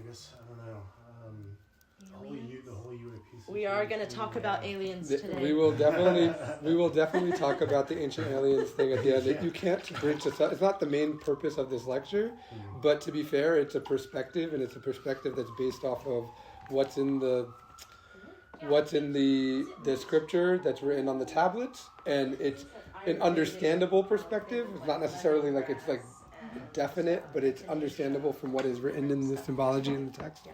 guess, I don't know. The whole UAP. We are going to talk about aliens today. We will definitely talk about the ancient aliens thing at the end. You can't bridge this up. It's not the main purpose of this lecture, but to be fair, it's a perspective, and it's a perspective that's based off of what's in the scripture that's written on the tablets, and it's an understandable perspective. It's not necessarily like it's like definite, but it's understandable from what is written in the symbology in the text.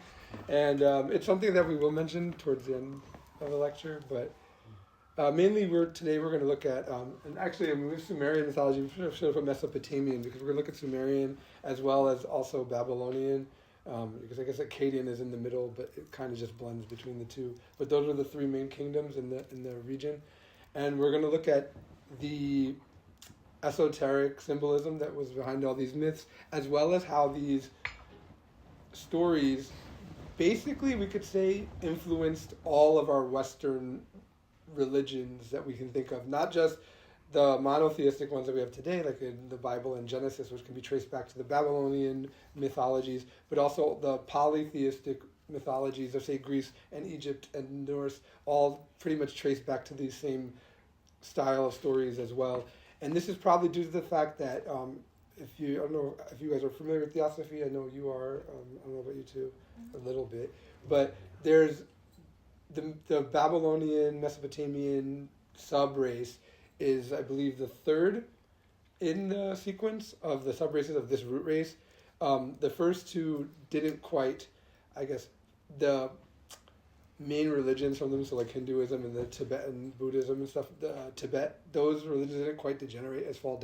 And it's something that we will mention towards the end of the lecture, but mainly today we're going to look at, and actually with Sumerian mythology, we should have put Mesopotamian, because we're going to look at Sumerian as well as also Babylonian, because I guess Akkadian is in the middle, but it kind of just blends between the two. But those are the three main kingdoms in the region, and we're going to look at the esoteric symbolism that was behind all these myths, as well as how these stories basically, we could say, influenced all of our Western religions that we can think of. Not just the monotheistic ones that we have today, like in the Bible and Genesis, which can be traced back to the Babylonian mythologies, but also the polytheistic mythologies of, say, Greece and Egypt and Norse, all pretty much traced back to these same style of stories as well. And this is probably due to the fact that, I don't know if you guys are familiar with Theosophy. I know you are. I don't know about you too, a little bit. But there's the Babylonian, Mesopotamian sub-race is, I believe, the third in the sequence of the sub-races of this root race. The first two didn't quite, I guess, the main religions from them, so like Hinduism and the Tibetan Buddhism and stuff, Tibet, those religions didn't quite degenerate as far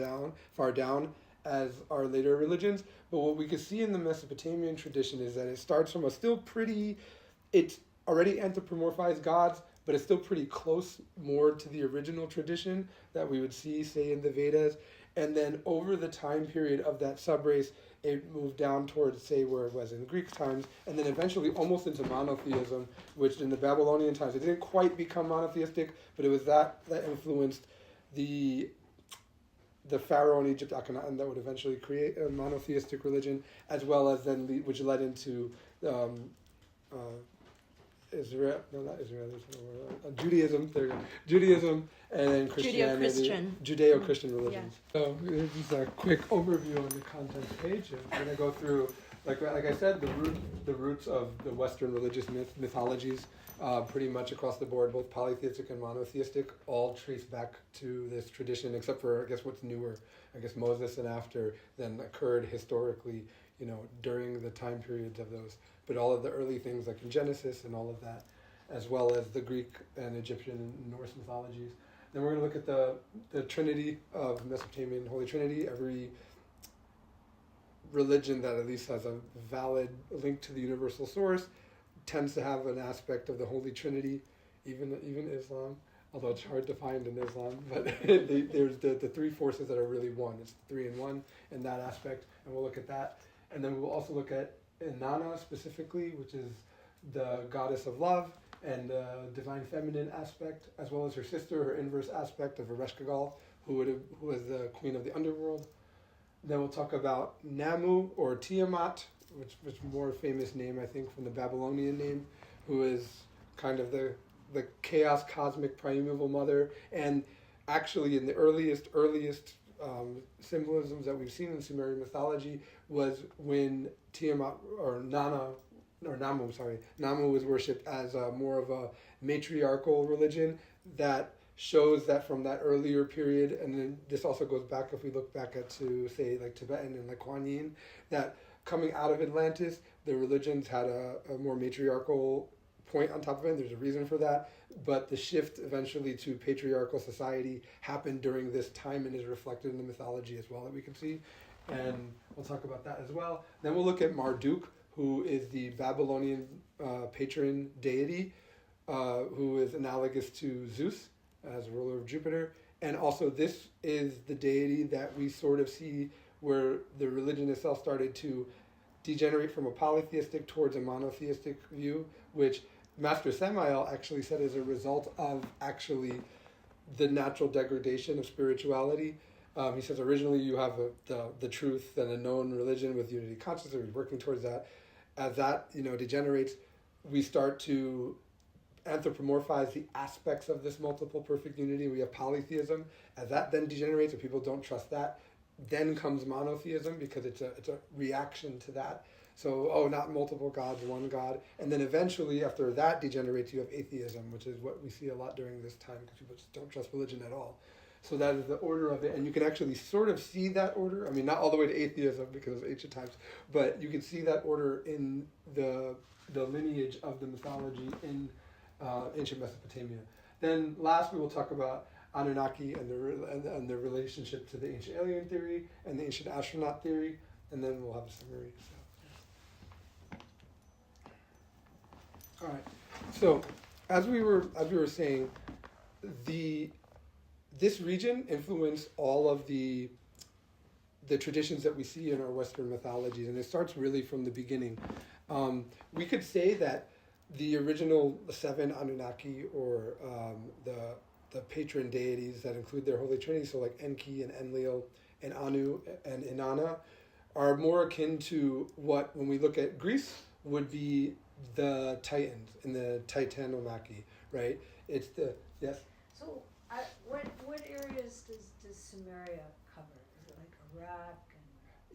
down as our later religions. But what we can see in the Mesopotamian tradition is that it starts from it's already anthropomorphized gods, but it's still pretty close more to the original tradition that we would see, say, in the Vedas. And then over the time period of that subrace, it moved down towards, say, where it was in Greek times, and then eventually almost into monotheism, which in the Babylonian times, it didn't quite become monotheistic, but it was that influenced the pharaoh in Egypt, Akhenaten, that would eventually create a monotheistic religion, as well as then which led into Judaism, Judaism, and then Christianity, Judeo-Christian religions. Yeah. So this is a quick overview on the contents page. I'm going to go through, like I said, the roots of the Western religious mythologies, pretty much across the board, both polytheistic and monotheistic, all trace back to this tradition, except for, I guess, what's newer. I guess Moses and after then occurred historically, during the time periods of those. But all of the early things like in Genesis and all of that, as well as the Greek and Egyptian and Norse mythologies. Then we're going to look at the Trinity of Mesopotamian Holy Trinity. Every religion that at least has a valid link to the universal source tends to have an aspect of the Holy Trinity, even Islam, although it's hard to find in Islam. But there's the three forces that are really one. It's the three in one in that aspect, and we'll look at that. And then we'll also look at Inanna specifically, which is the goddess of love and divine feminine aspect, as well as her sister, her inverse aspect of Ereshkigal, who was the queen of the underworld. Then we'll talk about Namu or Tiamat, which was a more famous name, I think, from the Babylonian name, who is kind of the chaos cosmic primeval mother. And actually in the earliest symbolisms that we've seen in Sumerian mythology was when Tiamat Namu was worshipped as more of a matriarchal religion that shows that from that earlier period. And then this also goes back, if we look back at to say like Tibetan and like Kuan Yin, that coming out of Atlantis, the religions had a more matriarchal point on top of it. There's a reason for that, but the shift eventually to patriarchal society happened during this time and is reflected in the mythology as well that we can see, and we'll talk about that as well. Then we'll look at Marduk, who is the Babylonian patron deity, who is analogous to Zeus as a ruler of Jupiter, and also this is the deity that we sort of see where the religion itself started to degenerate from a polytheistic towards a monotheistic view, which Master Samael actually said is a result of actually the natural degradation of spirituality. He says originally you have the truth and a known religion with unity consciousness, we're working towards that. as that, degenerates, we start to anthropomorphize the aspects of this multiple perfect unity. We have polytheism. As that then degenerates, if people don't trust that, then comes monotheism, because it's a reaction to that. So, not multiple gods, one God. And then eventually, after that degenerates, you have atheism, which is what we see a lot during this time, because people just don't trust religion at all. So that is the order of it. And you can actually sort of see that order. I mean, not all the way to atheism because of ancient times, but you can see that order in the lineage of the mythology in ancient Mesopotamia. Then last, we will talk about Anunnaki and their relationship to the ancient alien theory and the ancient astronaut theory, and then we'll have a summary. All right. So, as we were saying, this region influenced all of the traditions that we see in our Western mythologies, and it starts really from the beginning. We could say that the original 7 Anunnaki, or the patron deities that include their holy trinity, so like Enki and Enlil and Anu and Inanna, are more akin to what, when we look at Greece, would be the Titans and the Titanomachy, right? It's the, yes? So, what areas does Sumeria cover? Is it like Iraq?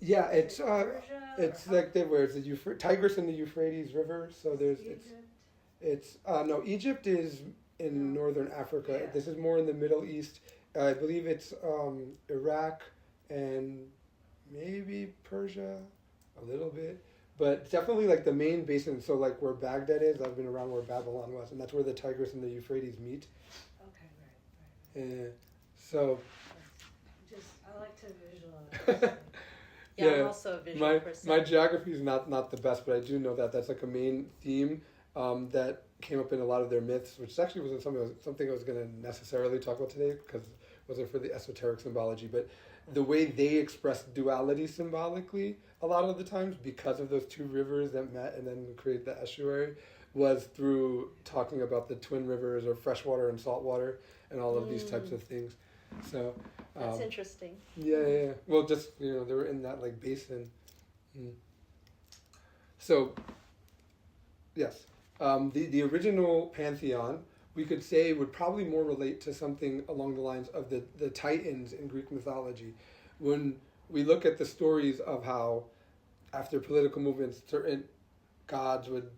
Yeah, it's Persia, it's like where's the Tigris and the Euphrates River. So there's Egypt? no, Egypt is in northern Africa. Yeah. This is more in the Middle East. I believe it's Iraq and maybe Persia, a little bit, but definitely like the main basin. So like where Baghdad is, I've been around where Babylon was, and that's where the Tigris and the Euphrates meet. Okay, right. So. I like to visualize. Yeah, I'm also a visual person. My geography is not the best, but I do know that that's like a main theme that came up in a lot of their myths, which actually wasn't something I was going to necessarily talk about today, because it wasn't for the esoteric symbology, but the way they express duality symbolically a lot of the times, because of those two rivers that met and then created the estuary, was through talking about the twin rivers, or freshwater and saltwater, and all of these types of things. So that's interesting. Yeah. Well, just they were in that like basin. So yes, the original pantheon, we could say, would probably more relate to something along the lines of the Titans in Greek mythology. When we look at the stories of how, after political movements, certain gods would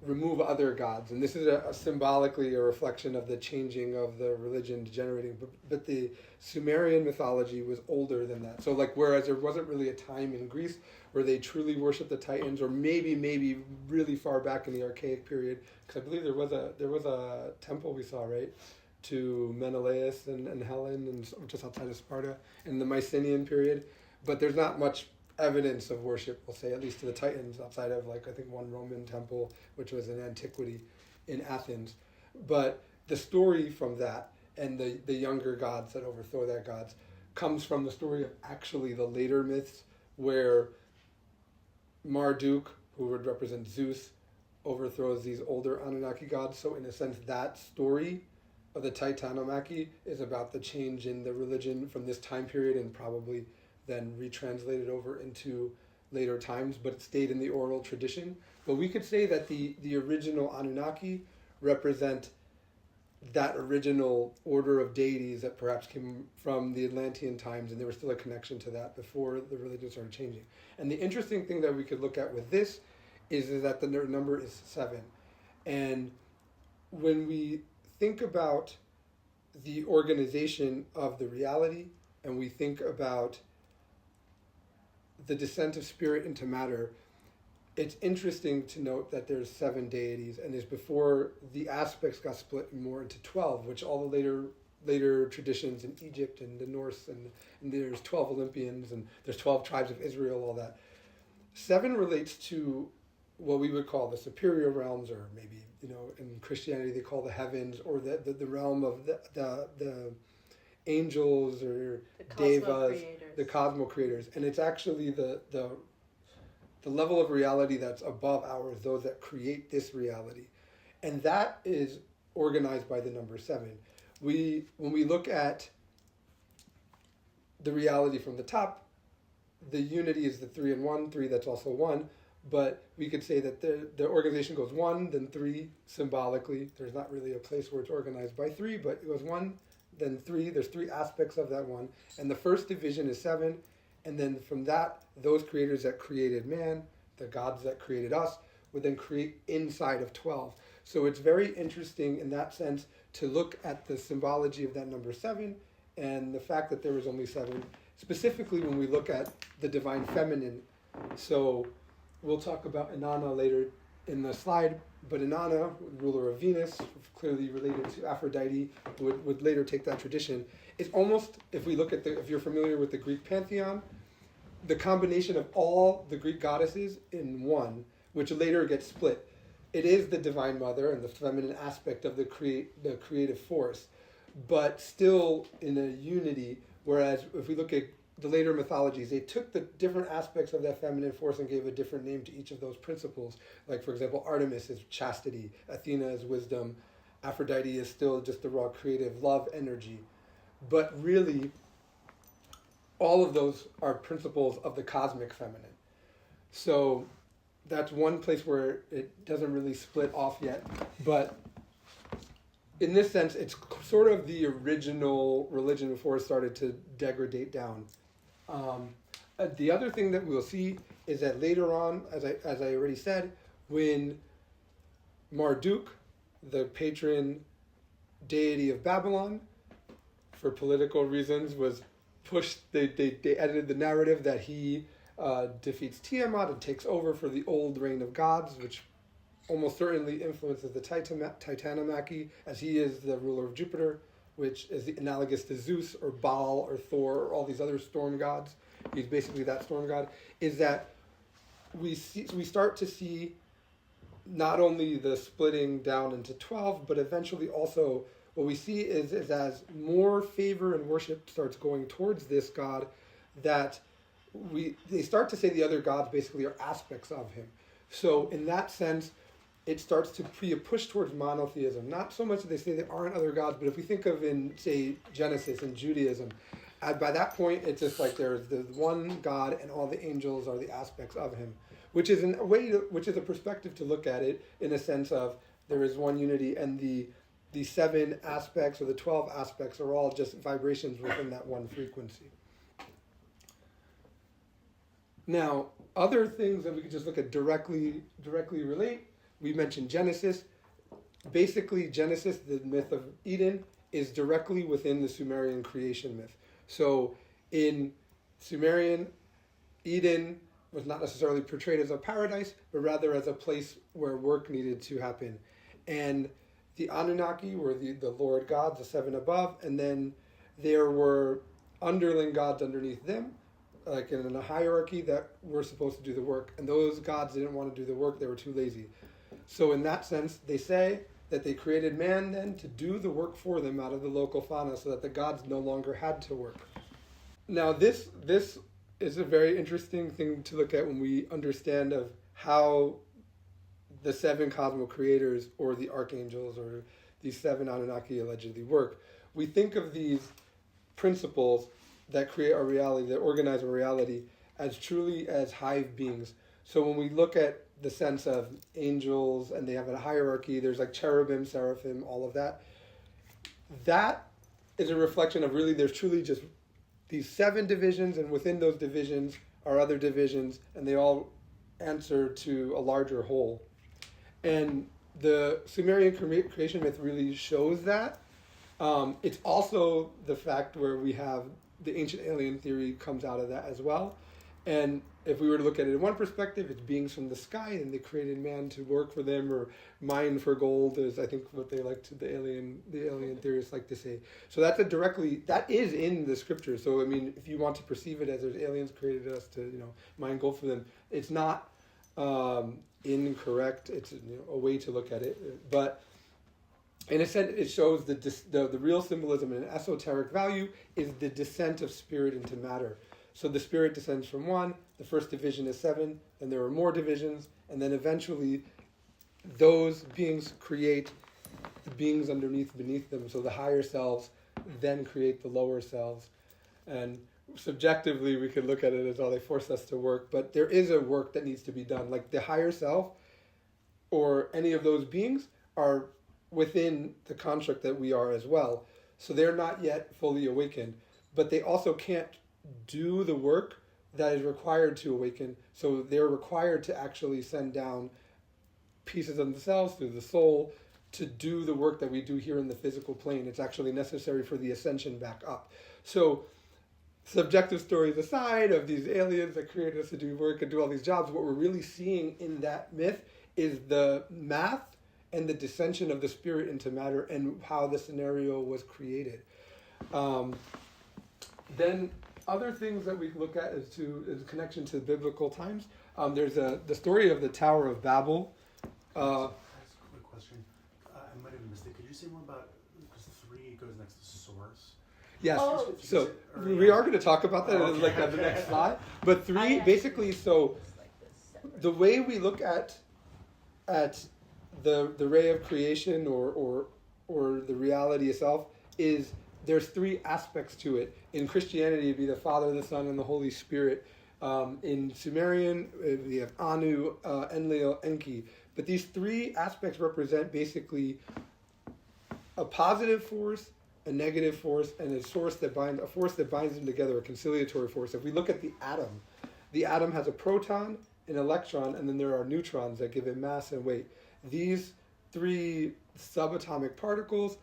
remove other gods, and this is symbolically a reflection of the changing of the religion degenerating, but the Sumerian mythology was older than that. So like, whereas there wasn't really a time in Greece where they truly worshipped the Titans, or maybe really far back in the Archaic period, because I believe there was a temple we saw, right, to Menelaus and Helen, and just outside of Sparta in the Mycenaean period, but there's not much evidence of worship, we'll say, at least to the Titans, outside of like I think one Roman temple, which was in antiquity in Athens. But the story from that, and the younger gods that overthrow their gods, comes from the story of actually the later myths, where Marduk, who would represent Zeus, overthrows these older Anunnaki gods. So in a sense, that story of the Titanomachy is about the change in the religion from this time period, and probably then retranslated over into later times, but it stayed in the oral tradition. But we could say that the original Anunnaki represent that original order of deities that perhaps came from the Atlantean times, and there was still a connection to that before the religion started changing. And the interesting thing that we could look at with this is that the number is 7. And when we think about the organization of the reality, and we think about the descent of spirit into matter, it's interesting to note that there's 7 deities, and there's before the aspects got split more into 12, which all the later traditions in Egypt and the Norse, and there's 12 Olympians, and there's 12 tribes of Israel, all that. 7 relates to what we would call the superior realms, or maybe in Christianity they call the heavens, or the realm of the angels, or devas, the cosmo creators. And it's actually the level of reality that's above ours, those that create this reality. And that is organized by the number 7. When we look at the reality from the top, the unity is the 3 and 1, 3 that's also 1, but we could say that the organization goes 1, then 3 symbolically. There's not really a place where it's organized by 3, but it goes 1, then 3. There's 3 aspects of that 1. And the first division is 7, and then from that, those creators that created man, the gods that created us, would then create inside of 12. So it's very interesting in that sense to look at the symbology of that number 7 and the fact that there was only 7, specifically when we look at the divine feminine. So we'll talk about Inanna later in the slide, but Inanna, ruler of Venus, clearly related to Aphrodite, would later take that tradition. It's almost, if we look at if you're familiar with the Greek pantheon, the combination of all the Greek goddesses in one, which later gets split. It is the divine mother and the feminine aspect of the creative force, but still in a unity. Whereas if we look at the later mythologies, they took the different aspects of that feminine force and gave a different name to each of those principles. Like, for example, Artemis is chastity, Athena is wisdom, Aphrodite is still just the raw creative love energy. But really, all of those are principles of the cosmic feminine. So that's one place where it doesn't really split off yet. But in this sense, it's sort of the original religion before it started to degrade down. The other thing that we'll see is that later on, as I already said, when Marduk, the patron deity of Babylon, for political reasons, was pushed, they edited the narrative that he defeats Tiamat and takes over for the old reign of gods, which almost certainly influences the Titanomachy, as he is the ruler of Jupiter, which is analogous to Zeus or Baal or Thor or all these other storm gods. He's basically that storm god. Is that we start to see not only the splitting down into 12, but eventually also what we see is as more favor and worship starts going towards this god, that they start to say the other gods basically are aspects of him. So in that sense, it starts to be a push towards monotheism. Not so much that they say there aren't other gods, but if we think of in, say, Genesis and Judaism, by that point, it's just like there's the one God and all the angels are the aspects of him, which is which is a perspective to look at it in a sense of there is one unity, and the 7 aspects or the 12 aspects are all just vibrations within that one frequency. Now, other things that we could just look at directly relate. We mentioned Genesis. Basically, Genesis, the myth of Eden, is directly within the Sumerian creation myth. So in Sumerian, Eden was not necessarily portrayed as a paradise, but rather as a place where work needed to happen. And the Anunnaki were the Lord gods, the 7 above, and then there were underling gods underneath them, like in a hierarchy that were supposed to do the work. And those gods didn't want to do the work, they were too lazy. So in that sense, they say that they created man then to do the work for them out of the local fauna so that the gods no longer had to work. Now this is a very interesting thing to look at when we understand of how the 7 cosmic creators or the archangels or these 7 Anunnaki allegedly work. We think of these principles that create our reality, that organize our reality, as truly as hive beings. So when we look at the sense of angels and they have a hierarchy, there's like cherubim, seraphim, all of that. That is a reflection of really there's truly just these 7 divisions, and within those divisions are other divisions, and they all answer to a larger whole. And the Sumerian creation myth really shows that. It's also the fact where we have the ancient alien theory comes out of that as well. And if we were to look at it in one perspective, it's beings from the sky, and they created man to work for them or mine for gold, is I think what they like to the alien theorists like to say. So that is in the scripture. So I mean, if you want to perceive it as there's aliens created us to mine gold for them, it's not incorrect. It's a way to look at it, but in a sense, it shows the real symbolism and esoteric value is the descent of spirit into matter. So the spirit descends from 1, the first division is 7, then there are more divisions, and then eventually those beings create the beings beneath them. So the higher selves then create the lower selves. And subjectively we could look at it as, oh, they force us to work, but there is a work that needs to be done. Like the higher self or any of those beings are within the construct that we are as well. So they're not yet fully awakened, but they also can't do the work that is required to awaken. So they're required to actually send down pieces of themselves through the soul to do the work that we do here in the physical plane. It's actually necessary for the ascension back up. So subjective stories aside of these aliens that create us to do work and do all these jobs, what we're really seeing in that myth is the math and the descension of the spirit into matter and how the scenario was created. Then other things that we look at is connection to biblical times. There's the story of the Tower of Babel. That's a quick question. I might have missed it. Could you say more about, because 3 goes next to source? Yes, Oh. so we are going to talk about that on the next slide. But 3, basically, so the way we look at the ray of creation or the reality itself is there's 3 aspects to it. In Christianity, it'd be the Father, the Son, and the Holy Spirit. In Sumerian, we have Anu, Enlil, Enki. But these 3 aspects represent basically a positive force, a negative force, and a force that binds them together, a conciliatory force. If we look at the atom has a proton, an electron, and then there are neutrons that give it mass and weight. These 3 subatomic particles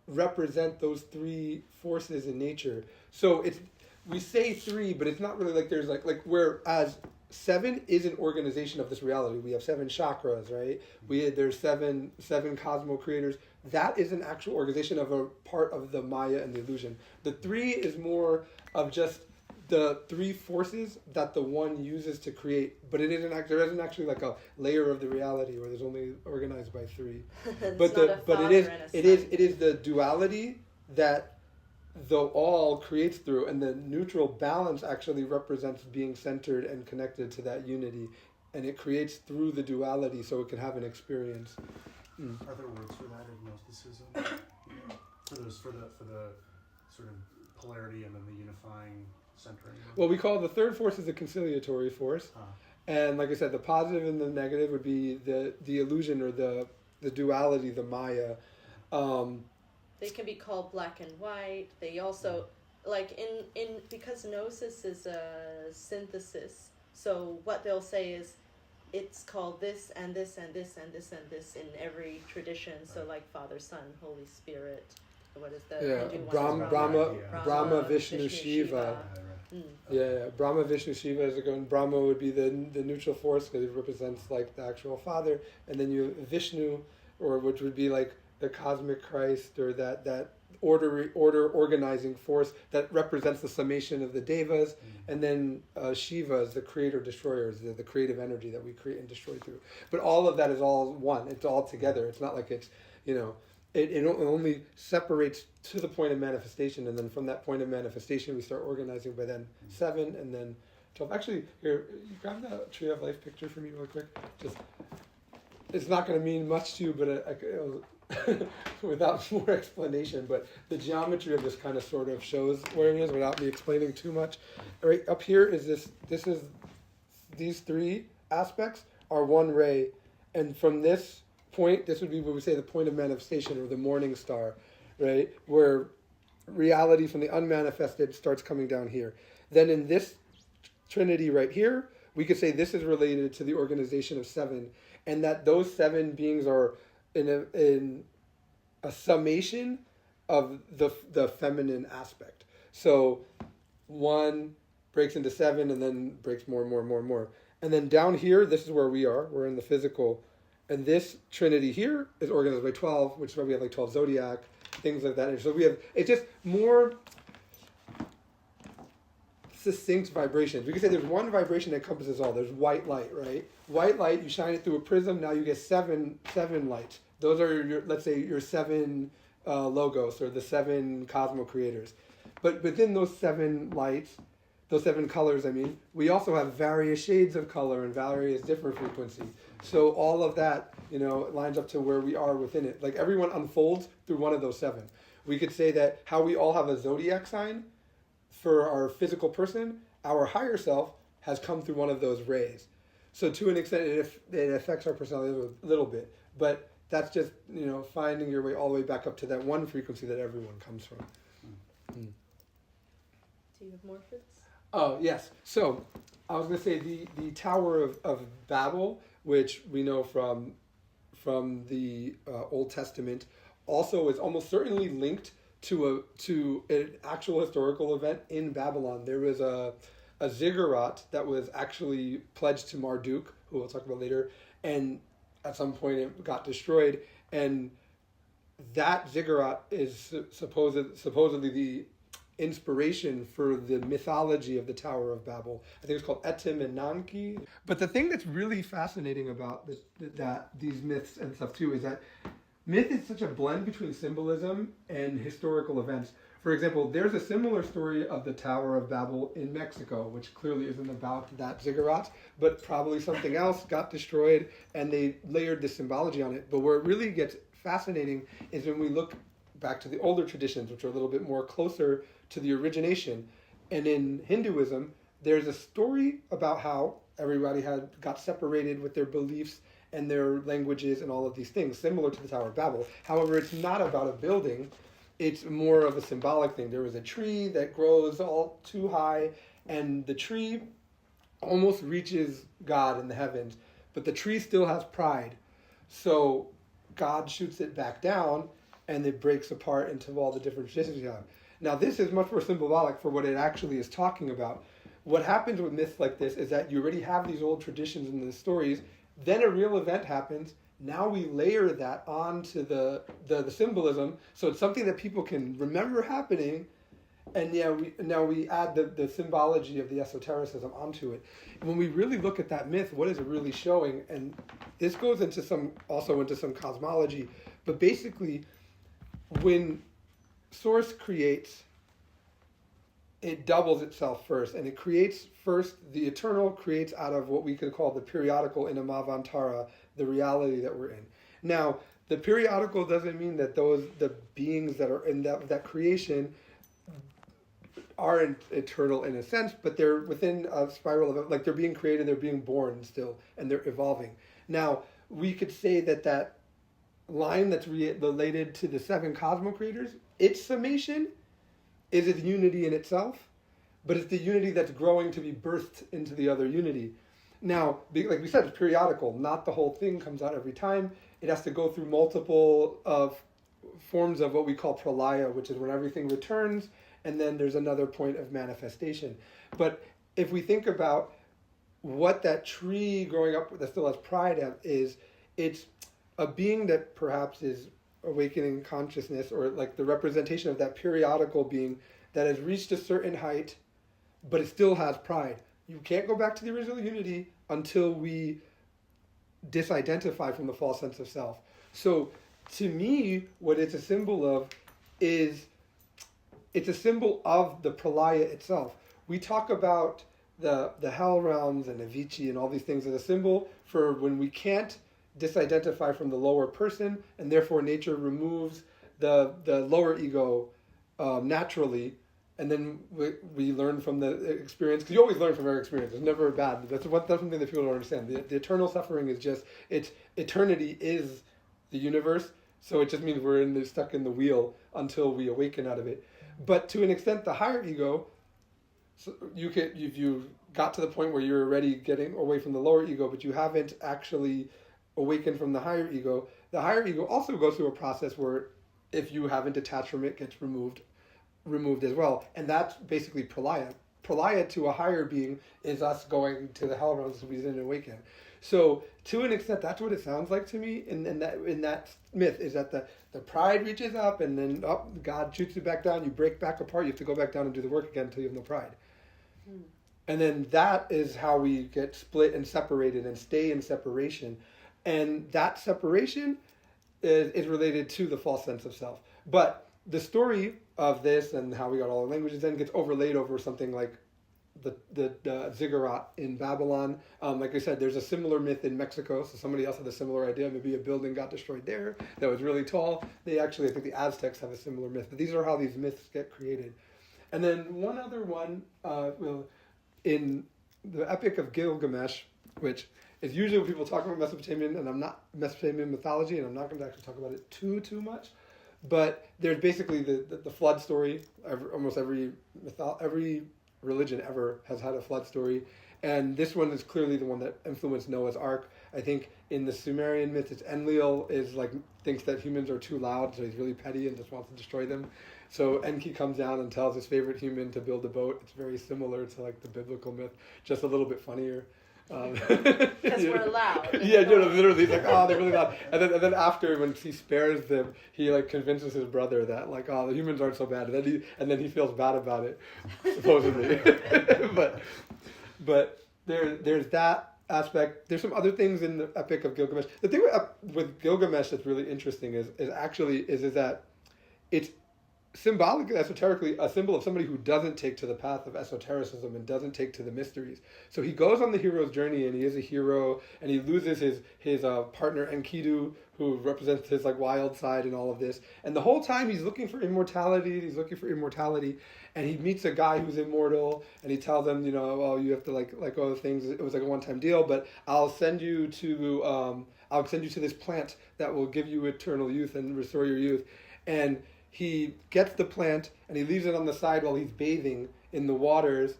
represent those 3 forces in nature. So we say 3, but it's not really like there's like whereas 7 is an organization of this reality. We have 7 chakras, right? There's seven cosmo creators. That is an actual organization of a part of the Maya and the illusion. The 3 is more of just the 3 forces that the one uses to create, but there isn't actually like a layer of the reality where there's only organized by 3. But it is the duality that the all creates through, and the neutral balance actually represents being centered and connected to that unity, and it creates through the duality so it can have an experience. Are there words for that in Gnosticism? for the sort of polarity and then the unifying centering? Well, we call the third force is the conciliatory force. And like I said, the positive and the negative would be the illusion or the duality, the Maya. They can be called black and white. They also, like because Gnosis is a synthesis, so what they'll say is it's called this and this and this and this and this in every tradition. So like Father, Son, Holy Spirit. What is the Hindu one? Brahma, Vishnu, Shiva. Yeah, Brahma, Vishnu, Shiva is going. Brahma would be the neutral force because it represents like the actual Father, and then you have Vishnu, which would be like the cosmic Christ or that order organizing force that represents the summation of the devas, and then Shiva is the creator destroyer, the creative energy that we create and destroy through. But all of that is all one. It's all together. It's not like it's it only separates to the point of manifestation, and then from that point of manifestation we start organizing by then 7 and then 12. Actually, here, you grab the Tree of Life picture for me real quick. It's not going to mean much to you, but without more explanation, but the geometry of this kind of sort of shows where it is without me explaining too much. Right up here is these 3 aspects are one ray, and from this point, this would be what we say the point of manifestation or the morning star, right? Where reality from the unmanifested starts coming down here. Then in this trinity right here, we could say this is related to the organization of 7, and that those 7 beings are in a summation of the feminine aspect. So 1 breaks into 7 and then breaks more and more and more and more. And then down here, this is where we are. We're in the physical. And this trinity here is organized by 12, which is why we have like 12 zodiac, things like that. And so we have, it's just more succinct vibrations. We can say there's one vibration that encompasses all. There's white light, right? White light, you shine it through a prism, now you get seven lights. Those are let's say your 7 logos or the 7 cosmo creators. But within those 7 lights, those 7 colors, we also have various shades of color and various different frequencies. So all of that, lines up to where we are within it. Like everyone unfolds through one of those 7. We could say that how we all have a zodiac sign, for our physical person, our higher self has come through one of those rays. So to an extent, it affects our personality a little bit. But that's just, finding your way all the way back up to that one frequency that everyone comes from. Do you have more for this? Oh, yes. So I was going to say the Tower of Babel, which we know from the Old Testament, also is almost certainly linked to an actual historical event in Babylon. There was a ziggurat that was actually pledged to Marduk, who we'll talk about later, and at some point it got destroyed. And that ziggurat is supposedly the inspiration for the mythology of the Tower of Babel. I think it's called Etim and Nanki. But the thing that's really fascinating about these myths and stuff too is that myth is such a blend between symbolism and historical events. For example, there's a similar story of the Tower of Babel in Mexico, which clearly isn't about that ziggurat, but probably something else got destroyed and they layered this symbology on it. But where it really gets fascinating is when we look back to the older traditions, which are a little bit more closer to the origination. And in Hinduism, there's a story about how everybody got separated with their beliefs and their languages and all of these things, similar to the Tower of Babel. However, it's not about a building. It's more of a symbolic thing. There was a tree that grows all too high, and the tree almost reaches God in the heavens, but the tree still has pride. So God shoots it back down, and it breaks apart into all the different traditions we have. Now, this is much more symbolic for what it actually is talking about. What happens with myths like this is that you already have these old traditions and the stories, then a real event happens. Now we layer that onto the symbolism, so it's something that people can remember happening, and now we add the symbology of the esotericism onto it. And when we really look at that myth, what is it really showing? And this goes into some cosmology, but basically, when Source creates, it doubles itself first, and it creates first, the eternal creates out of what we could call the periodical in Amavantara, the reality that we're in. Now, the periodical doesn't mean that the beings that are in that creation aren't eternal in a sense, but they're within a spiral of, like, they're being created, they're being born still, and they're evolving. Now, we could say that line that's related to the 7 cosmo creators, its summation is its unity in itself, but it's the unity that's growing to be birthed into the other unity. Now, like we said, it's periodical. Not the whole thing comes out every time. It has to go through multiple forms of what we call pralaya, which is when everything returns, and then there's another point of manifestation. But if we think about what that tree growing up that still has pride is, it's a being that perhaps is awakening consciousness, or like the representation of that periodical being that has reached a certain height, but it still has pride. You can't go back to the original unity until we disidentify from the false sense of self. So to me, what it's a symbol of is, it's a symbol of the pralaya itself. We talk about the hell realms and Avicii and all these things as a symbol for when we can't disidentify from the lower person, and therefore nature removes the lower ego naturally, and then we learn from the experience, because you always learn from our experience. It's never bad. That's something that people don't understand. The eternal suffering is just, eternity is the universe, so it just means we're stuck in the wheel until we awaken out of it. But to an extent, the higher ego, so if you got to the point where you're already getting away from the lower ego, but you haven't actually awakened from the higher ego also goes through a process where, if you haven't detached from it, gets removed as well. And that's basically pralaya. Pralaya to a higher being is us going to the hell realms we didn't awaken. So to an extent, that's what it sounds like to me in that myth, is that the pride reaches up, and then God shoots you back down, you break back apart, you have to go back down and do the work again until you have no pride. And then that is how we get split and separated and stay in separation. And that separation is related to the false sense of self. But the story of this and how we got all the languages then gets overlaid over something like the ziggurat in Babylon. Like I said, there's a similar myth in Mexico, so somebody else had a similar idea. Maybe a building got destroyed there that was really tall. I think the Aztecs have a similar myth. But these are how these myths get created. And then one other one, in the Epic of Gilgamesh, which is usually when people talk about Mesopotamian, and I'm not Mesopotamian mythology, and I'm not going to actually talk about it too much. But there's basically the flood story. Almost every religion ever has had a flood story, and this one is clearly the one that influenced Noah's Ark. I think in the Sumerian myth, it's Enlil is like thinks that humans are too loud, so he's really petty and just wants to destroy them. So Enki comes down and tells his favorite human to build a boat. It's very similar to like the biblical myth, just a little bit funnier. Because we're loud. Yeah, no, literally, it's like, oh, they're really loud. And then after, when he spares them, he like convinces his brother that like, oh, the humans aren't so bad. And then he feels bad about it, supposedly. but there's that aspect. There's some other things in the Epic of Gilgamesh. The thing with Gilgamesh that's really interesting is that it's symbolically, esoterically, a symbol of somebody who doesn't take to the path of esotericism and doesn't take to the mysteries. So he goes on the hero's journey, and he is a hero, and he loses his partner Enkidu, who represents his like wild side and all of this. And the whole time he's looking for immortality. And he meets a guy who's immortal, and he tells him, oh, you have to like go of things. It was like a one-time deal, but I'll send you to this plant that will give you eternal youth and restore your youth. And he gets the plant and he leaves it on the side while he's bathing in the waters,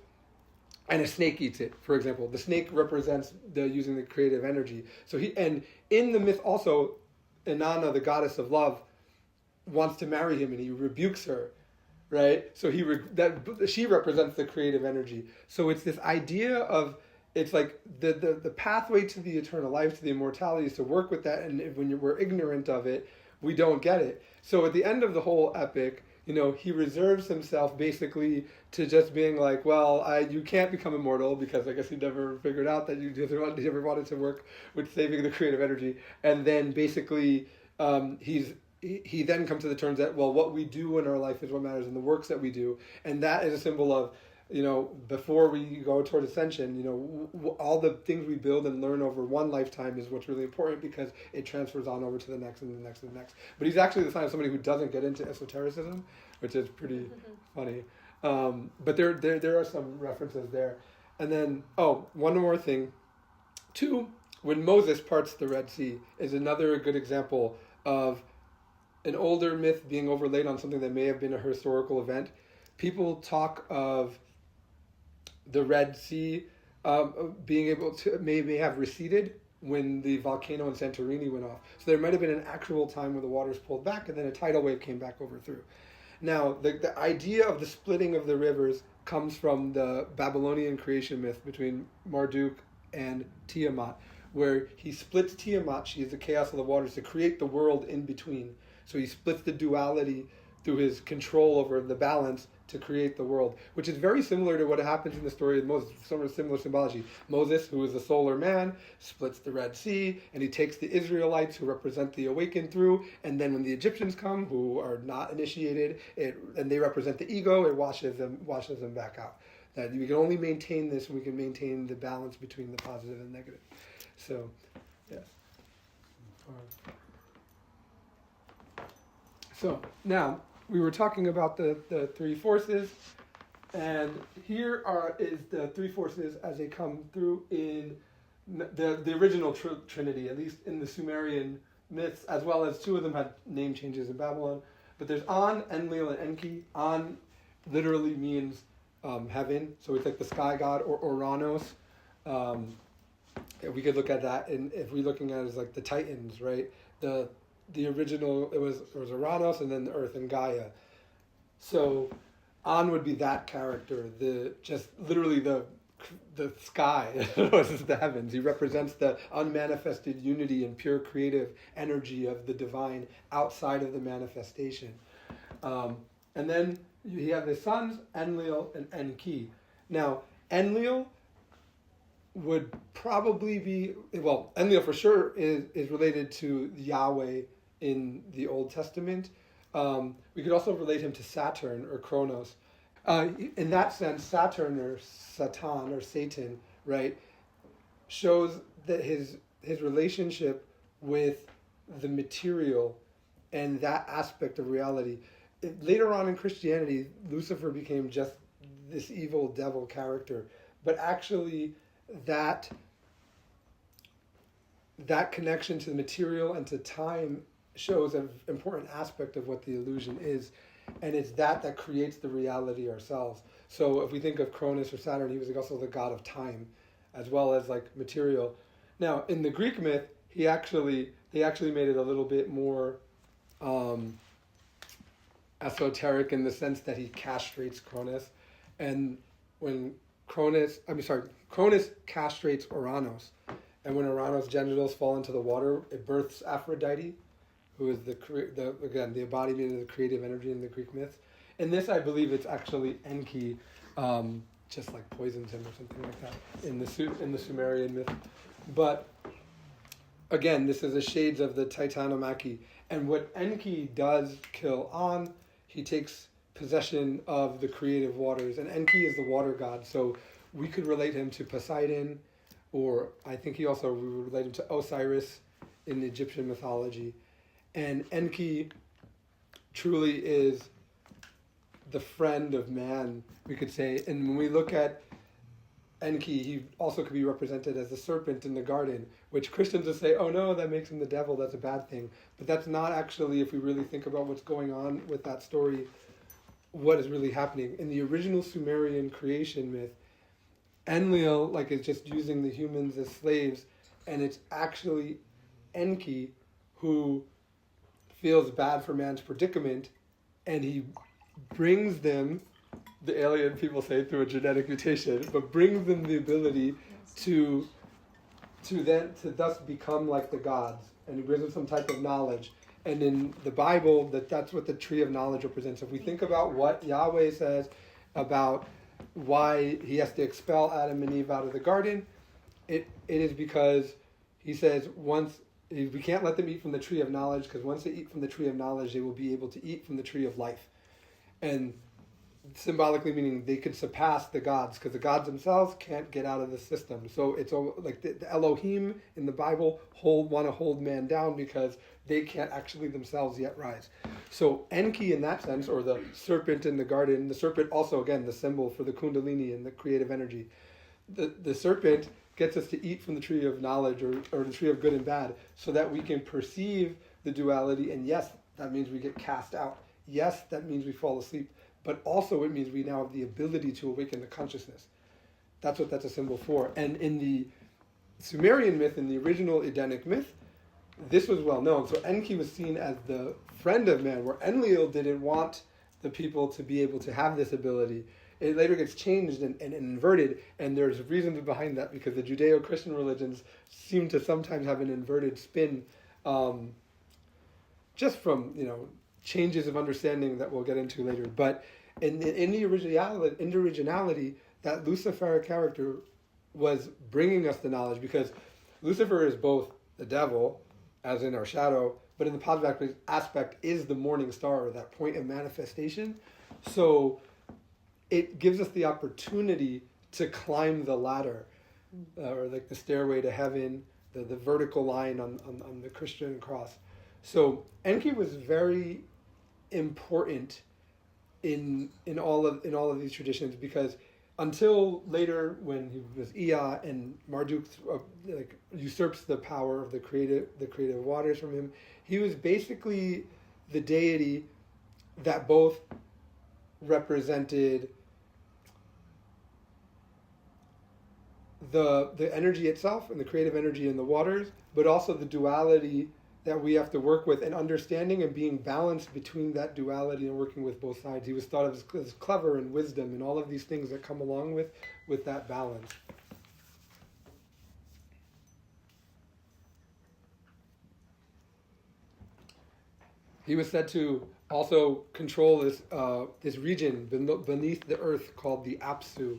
and a snake eats it, for example. The snake represents using the creative energy. And in the myth also, Inanna, the goddess of love, wants to marry him, and he rebukes her, right? So she represents the creative energy. So it's this idea of, it's like the pathway to the eternal life, to the immortality, is to work with that, and when we're ignorant of it, we don't get it. So at the end of the whole epic, he reserves himself basically to just being like, well, you can't become immortal, because I guess he never figured out that you ever wanted to work with saving the creative energy. And then basically he then comes to the terms that, well, what we do in our life is what matters, and the works that we do. And that is a symbol of, before we go toward ascension, all the things we build and learn over one lifetime is what's really important, because it transfers on over to the next and the next and the next. But he's actually the sign of somebody who doesn't get into esotericism, which is pretty funny. But there are some references there. And then, one more thing. 2, when Moses parts the Red Sea is another good example of an older myth being overlaid on something that may have been a historical event. People talk of the Red Sea being able to maybe have receded when the volcano in Santorini went off. So there might have been an actual time where the waters pulled back, and then a tidal wave came back over through. Now, the idea of the splitting of the rivers comes from the Babylonian creation myth between Marduk and Tiamat, where he splits Tiamat, she is the chaos of the waters, to create the world in between. So he splits the duality through his control over the balance to create the world, which is very similar to what happens in the story of Moses. Some similar symbology. Moses, who is a solar man, splits the Red Sea, and he takes the Israelites, who represent the awakened, through, and then when the Egyptians come, who are not initiated, and they represent the ego, it washes them back out. That we can only maintain this, we can maintain the balance between the positive and negative. So, yes. So, now, we were talking about the 3 forces, and here is the 3 forces as they come through in the original Trinity, at least in the Sumerian myths, as well as 2 of them had name changes in Babylon. But there's An, Enlil, and Enki. An literally means heaven, so it's like the sky god, or Oranos. We could look at that, and if we're looking at it as like the Titans, right? The original, it was Uranus, and then the Earth and Gaia. So An would be that character, just literally the sky, the heavens. He represents the unmanifested unity and pure creative energy of the divine outside of the manifestation. And then you have his sons, Enlil and Enki. Now, Enlil would probably be, Enlil for sure is related to Yahweh in the Old Testament. We could also relate him to Saturn or Kronos. In that sense, Saturn or Satan or Satan, right, shows that his relationship with the material and that aspect of reality. later on in Christianity, Lucifer became just this evil devil character, but actually that connection to the material and to time shows an important aspect of what the illusion is, and it's that creates the reality ourselves. So if we think of Cronus or Saturn, he was also the god of time, as well as like material. Now in the Greek myth, they actually made it a little bit more esoteric in the sense that he castrates Cronus, and when Cronus castrates Uranus, and when Uranus' genitals fall into the water, it births Aphrodite, who is the embodiment of the creative energy in the Greek myth. In this, I believe it's actually Enki, just like poisons him or something like that in the Sumerian myth. But again, this is the shades of the Titanomachy. And what Enki does kill on, he takes possession of the creative waters. And Enki is the water god, so we could relate him to Poseidon, or I think we would relate him to Osiris in the Egyptian mythology. And Enki truly is the friend of man, we could say. And when we look at Enki, he also could be represented as the serpent in the garden, which Christians would say, oh no, that makes him the devil, that's a bad thing. But that's not actually, if we really think about what's going on with that story, what is really happening. In the original Sumerian creation myth, Enlil is just using the humans as slaves, and it's actually Enki who feels bad for man's predicament, and he brings them, the alien people say through a genetic mutation, but brings them the ability to thus become like the gods, and he brings them some type of knowledge. And in the Bible, that's what the tree of knowledge represents. If we think about what Yahweh says about why he has to expel Adam and Eve out of the garden, it is because he says we can't let them eat from the tree of knowledge, because once they eat from the tree of knowledge, they will be able to eat from the tree of life. And symbolically meaning they could surpass the gods, because the gods themselves can't get out of the system. So it's like the Elohim in the Bible want to hold man down because they can't actually themselves yet rise. So Enki in that sense, or the serpent in the garden, the serpent also, again, the symbol for the Kundalini and the creative energy. The serpent gets us to eat from the tree of knowledge, or the tree of good and bad, so that we can perceive the duality. And yes, that means we get cast out. Yes, that means we fall asleep. But also it means we now have the ability to awaken the consciousness. That's what that's a symbol for. And in the Sumerian myth, in the original Edenic myth, this was well known. So Enki was seen as the friend of man, where Enlil didn't want the people to be able to have this ability. It later gets changed and inverted, and there's reasons behind that, because the Judeo-Christian religions seem to sometimes have an inverted spin, just from changes of understanding that we'll get into later. But in the originality, that Luciferic character was bringing us the knowledge, because Lucifer is both the devil, as in our shadow, but in the positive aspect is the morning star, or that point of manifestation. So it gives us the opportunity to climb the ladder, or like the stairway to heaven, the vertical line on the Christian cross. So Enki was very important in all of these traditions, because until later, when he was Ea and Marduk usurps the power of the creative waters from him, he was basically the deity that both represented the energy itself and the creative energy in the waters, but also the duality that we have to work with, and understanding and being balanced between that duality and working with both sides. He was thought of as clever and wisdom and all of these things that come along with that balance. He was said to also control this region beneath the earth called the Apsu,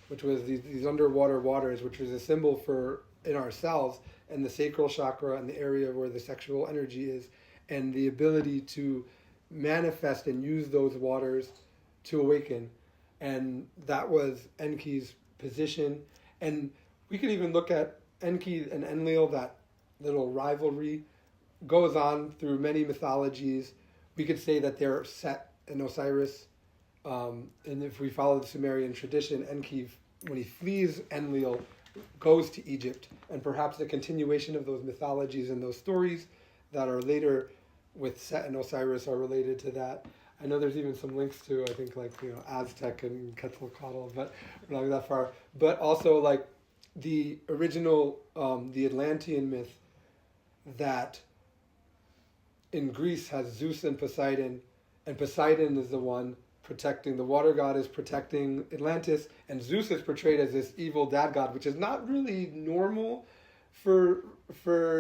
which was these underwater waters, which was a symbol for in ourselves and the sacral chakra and the area where the sexual energy is, and the ability to manifest and use those waters to awaken. And that was Enki's position. And we could even look at Enki and Enlil, that little rivalry goes on through many mythologies. We could say that they're set and Osiris. And if we follow the Sumerian tradition, Enki, when he flees Enlil, goes to Egypt, and perhaps the continuation of those mythologies and those stories that are later with Set and Osiris are related to that. I know there's even some links to, I think, like, Aztec and Quetzalcoatl, but we're not going that far. But also, like, the original, the Atlantean myth that in Greece has Zeus and Poseidon is the one protecting, the water god is protecting Atlantis, and Zeus is portrayed as this evil dad god, which is not really normal for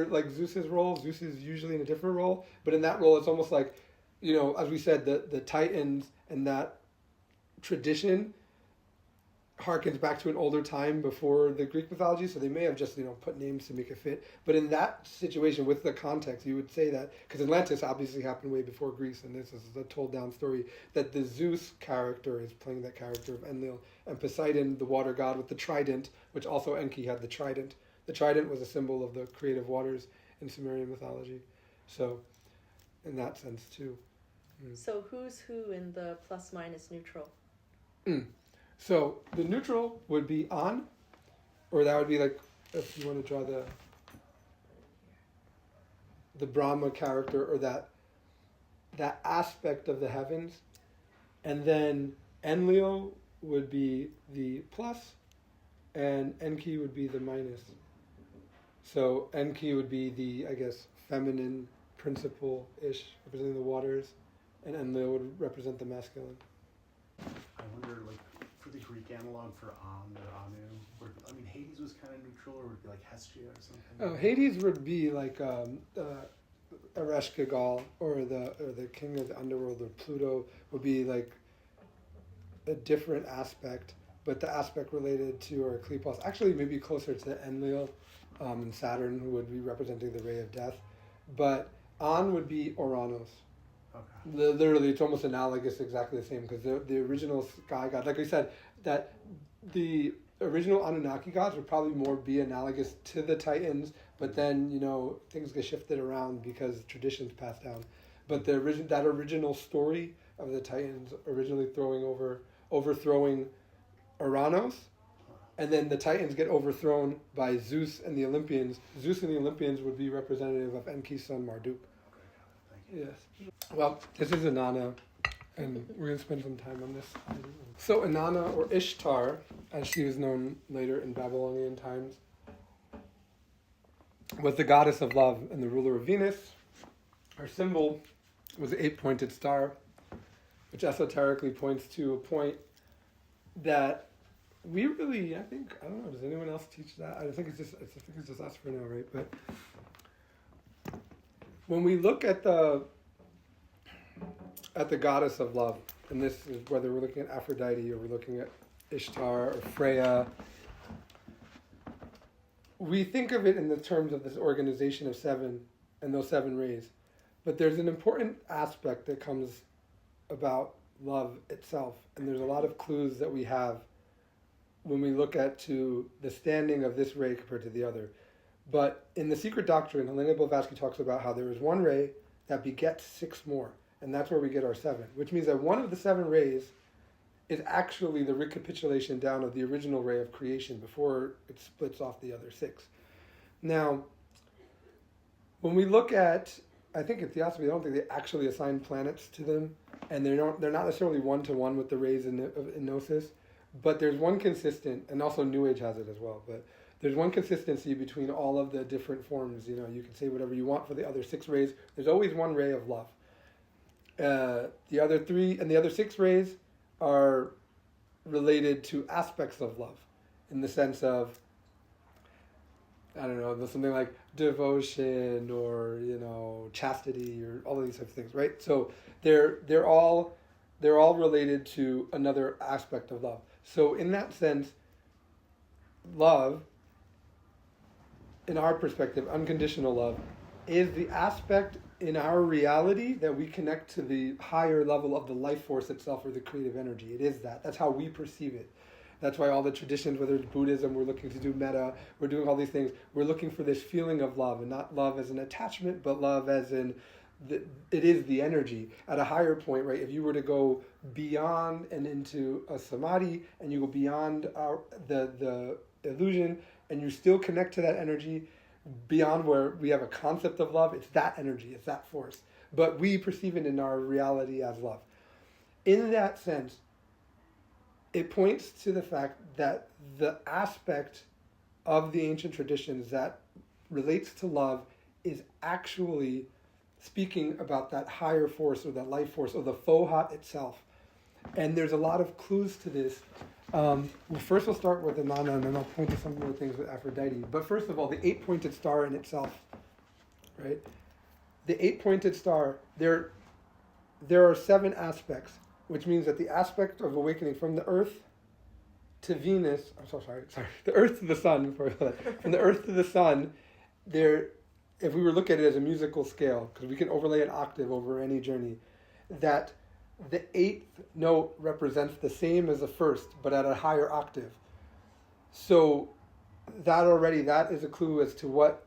like Zeus's role. Zeus is usually in a different role, but in that role it's almost like, as we said, the Titans and that tradition harkens back to an older time before the Greek mythology, so they may have just put names to make it fit. But in that situation, with the context, you would say that, because Atlantis obviously happened way before Greece, and this is a told down story, that the Zeus character is playing that character of Enlil, and Poseidon, the water god with the trident, which also Enki had the trident. The trident was a symbol of the creative waters in Sumerian mythology. So, in that sense too. So who's who in the plus minus neutral? So the neutral would be An, or that would be like, if you want to draw the Brahma character, or that aspect of the heavens, and then Enlil would be the plus, and Enki would be the minus. So Enki would be the, I guess, feminine principle-ish, representing the waters, and Enlil would represent the masculine. I wonder, like, for the Greek analog for An or Anu, Hades was kind of neutral, or would it be like Hestia or something? Oh, Hades would be like Ereshkigal, or the king of the underworld, or Pluto would be like a different aspect, but the aspect related to or Kleipos, actually maybe closer to Enlil and Saturn, who would be representing the ray of death. But An would be Oranos. Okay. Literally, it's almost analogous, exactly the same, because the original sky god, like we said, that the original Anunnaki gods would probably more be analogous to the Titans, but then, things get shifted around because traditions passed down. But that original story of the Titans originally overthrowing Oranos, and then the Titans get overthrown by Zeus and the Olympians. Zeus and the Olympians would be representative of Enki's son Marduk. Yes. Well, this is Inanna, and we're going to spend some time on this. So Inanna, or Ishtar, as she was known later in Babylonian times, was the goddess of love and the ruler of Venus. Her symbol was an 8-pointed star, which esoterically points to a point that we really, I don't know, does anyone else teach that? I think it's just us for now, right? But when we look at the goddess of love, and this is whether we're looking at Aphrodite or we're looking at Ishtar or Freya, we think of it in the terms of this organization of 7 and those 7 rays. But there's an important aspect that comes about love itself, and there's a lot of clues that we have when we look at to the standing of this ray compared to the other. But in the Secret Doctrine, Helena Blavatsky talks about how there is one ray that begets 6 more, and that's where we get our 7, which means that one of the 7 rays is actually the recapitulation down of the original ray of creation before it splits off the other 6. Now, when we look at, I think in Theosophy, I don't think they actually assign planets to them, and they're not necessarily one-to-one with the rays in Gnosis, but there's one consistent, and also New Age has it as well, but there's one consistency between all of the different forms. You can say whatever you want for the other 6 rays. There's always one ray of love. The other 3 and the other 6 rays are related to aspects of love, in the sense of, I don't know, something like devotion or chastity or all of these types of things, right? So they're all related to another aspect of love. So in that sense, love, in our perspective, unconditional love, is the aspect in our reality that we connect to the higher level of the life force itself, or the creative energy. It is that. That's how we perceive it. That's why all the traditions, whether it's Buddhism, we're looking to do metta, we're doing all these things. We're looking for this feeling of love, and not love as an attachment, but love as in it is the energy. At a higher point, right, if you were to go beyond and into a samadhi, and you go beyond the illusion, and you still connect to that energy, beyond where we have a concept of love, it's that energy, it's that force. But we perceive it in our reality as love. In that sense, it points to the fact that the aspect of the ancient traditions that relates to love is actually speaking about that higher force or that life force or the Fohat itself. And there's a lot of clues to this. First we'll start with Inanna, and then I'll point to some more things with Aphrodite. But first of all, the 8-pointed star in itself, right? The 8-pointed star, there are 7 aspects, which means that the aspect of awakening from the earth to Venus, the earth to the sun, from the earth to the sun, if we were to look at it as a musical scale, because we can overlay an octave over any journey, that the 8th note represents the same as the first, but at a higher octave. So that is a clue as to what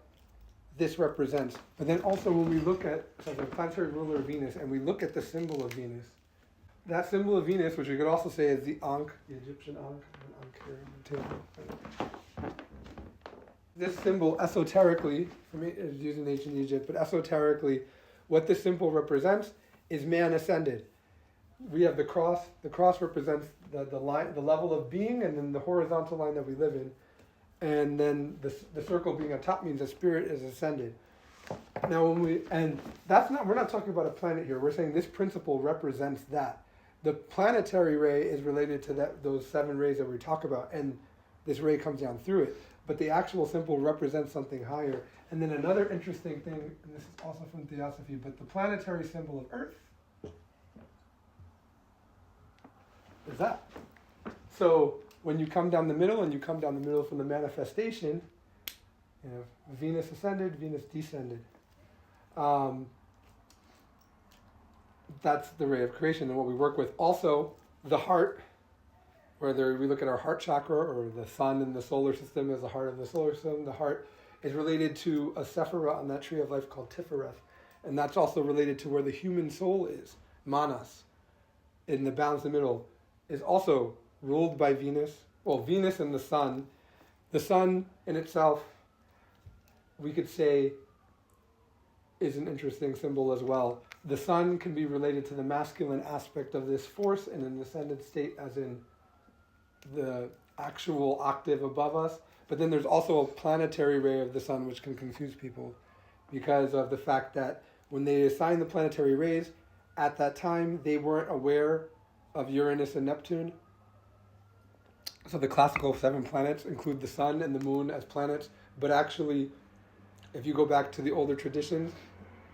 this represents. But then also when we look at the planetary ruler of Venus, and we look at the symbol of Venus, that symbol of Venus, which we could also say is the Ankh, the Egyptian Ankh, here on the table. This symbol, esoterically, for me, is used in ancient Egypt, but esoterically, what this symbol represents is man ascended. We have the cross. The cross represents the line, the level of being, and then the horizontal line that we live in. And then the circle being on top means the spirit is ascended. Now, we're not talking about a planet here. We're saying this principle represents that. The planetary ray is related to those 7 rays that we talk about, and this ray comes down through it. But the actual symbol represents something higher. And then another interesting thing, and this is also from Theosophy, but the planetary symbol of Earth is that. So when you come down the middle, and you come down the middle from the manifestation, you know, Venus ascended, Venus descended. That's the ray of creation and what we work with. Also, the heart, whether we look at our heart chakra or the sun in the solar system as the heart of the solar system, the heart is related to a sephirah on that tree of life called Tifereth. And that's also related to where the human soul is, Manas, in the balance in the middle, is also ruled by Venus. Well, Venus and the sun. The sun in itself, we could say, is an interesting symbol as well. The sun can be related to the masculine aspect of this force in an ascended state, as in the actual octave above us. But then there's also a planetary ray of the sun, which can confuse people because of the fact that when they assigned the planetary rays, at that time they weren't aware of Uranus and Neptune. So the classical 7 planets include the sun and the moon as planets, but actually, if you go back to the older traditions,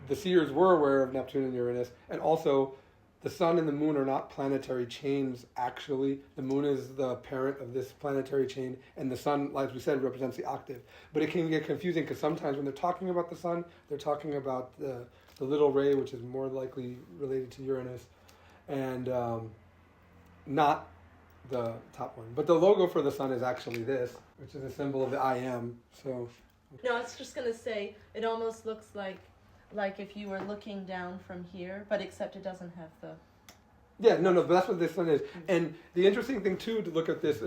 the seers were aware of Neptune and Uranus, and also the sun and the moon are not planetary chains, actually. The moon is the parent of this planetary chain, and the sun, like we said, represents the octave. But it can get confusing because sometimes when they're talking about the sun, they're talking about the little ray, which is more likely related to Uranus, and not the top one. But the logo for the sun is actually this, which is a symbol of the I am. So No, I was just going to say, it almost looks like if you were looking down from here, but except it doesn't have the... Yeah, no, but that's what this sun is. And the interesting thing, too, to look at this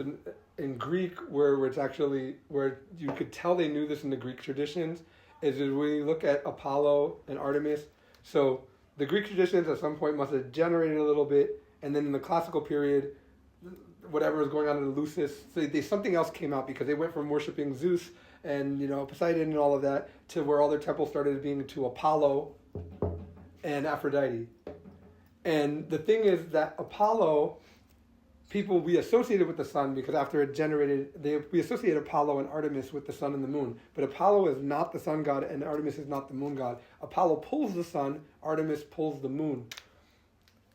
in Greek, where it's actually, where you could tell they knew this in the Greek traditions, is when you look at Apollo and Artemis. So the Greek traditions at some point must have generated a little bit, and then in the classical period, whatever was going on in Eleusis, something else came out because they went from worshiping Zeus and Poseidon and all of that to where all their temples started being to Apollo and Aphrodite. And the thing is that Apollo, we associated with the sun because after it generated, we associate Apollo and Artemis with the sun and the moon. But Apollo is not the sun god and Artemis is not the moon god. Apollo pulls the sun, Artemis pulls the moon.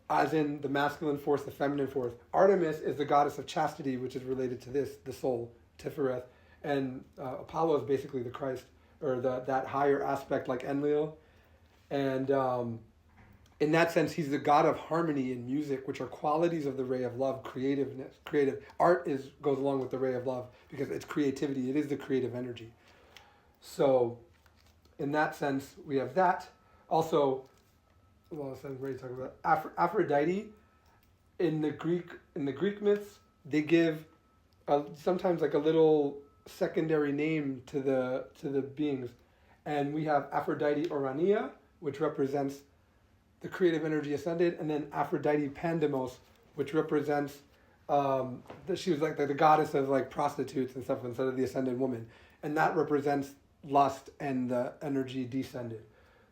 As in the masculine force, the feminine force. Artemis is the goddess of chastity, which is related to this, the soul, Tifereth. And Apollo is basically the Christ, or that higher aspect like Enlil. And in that sense, he's the god of harmony and music, which are qualities of the ray of love, creative. Art goes along with the ray of love because it's creativity. It is the creative energy. So in that sense, we have that. Also, well, I'm ready to talk about Aphrodite. In the Greek myths, they give sometimes like a little secondary name to the beings, and we have Aphrodite Orania, which represents the creative energy ascended, and then Aphrodite Pandemos, which represents she was like the goddess of like prostitutes and stuff instead of the ascended woman, and that represents lust and the energy descended.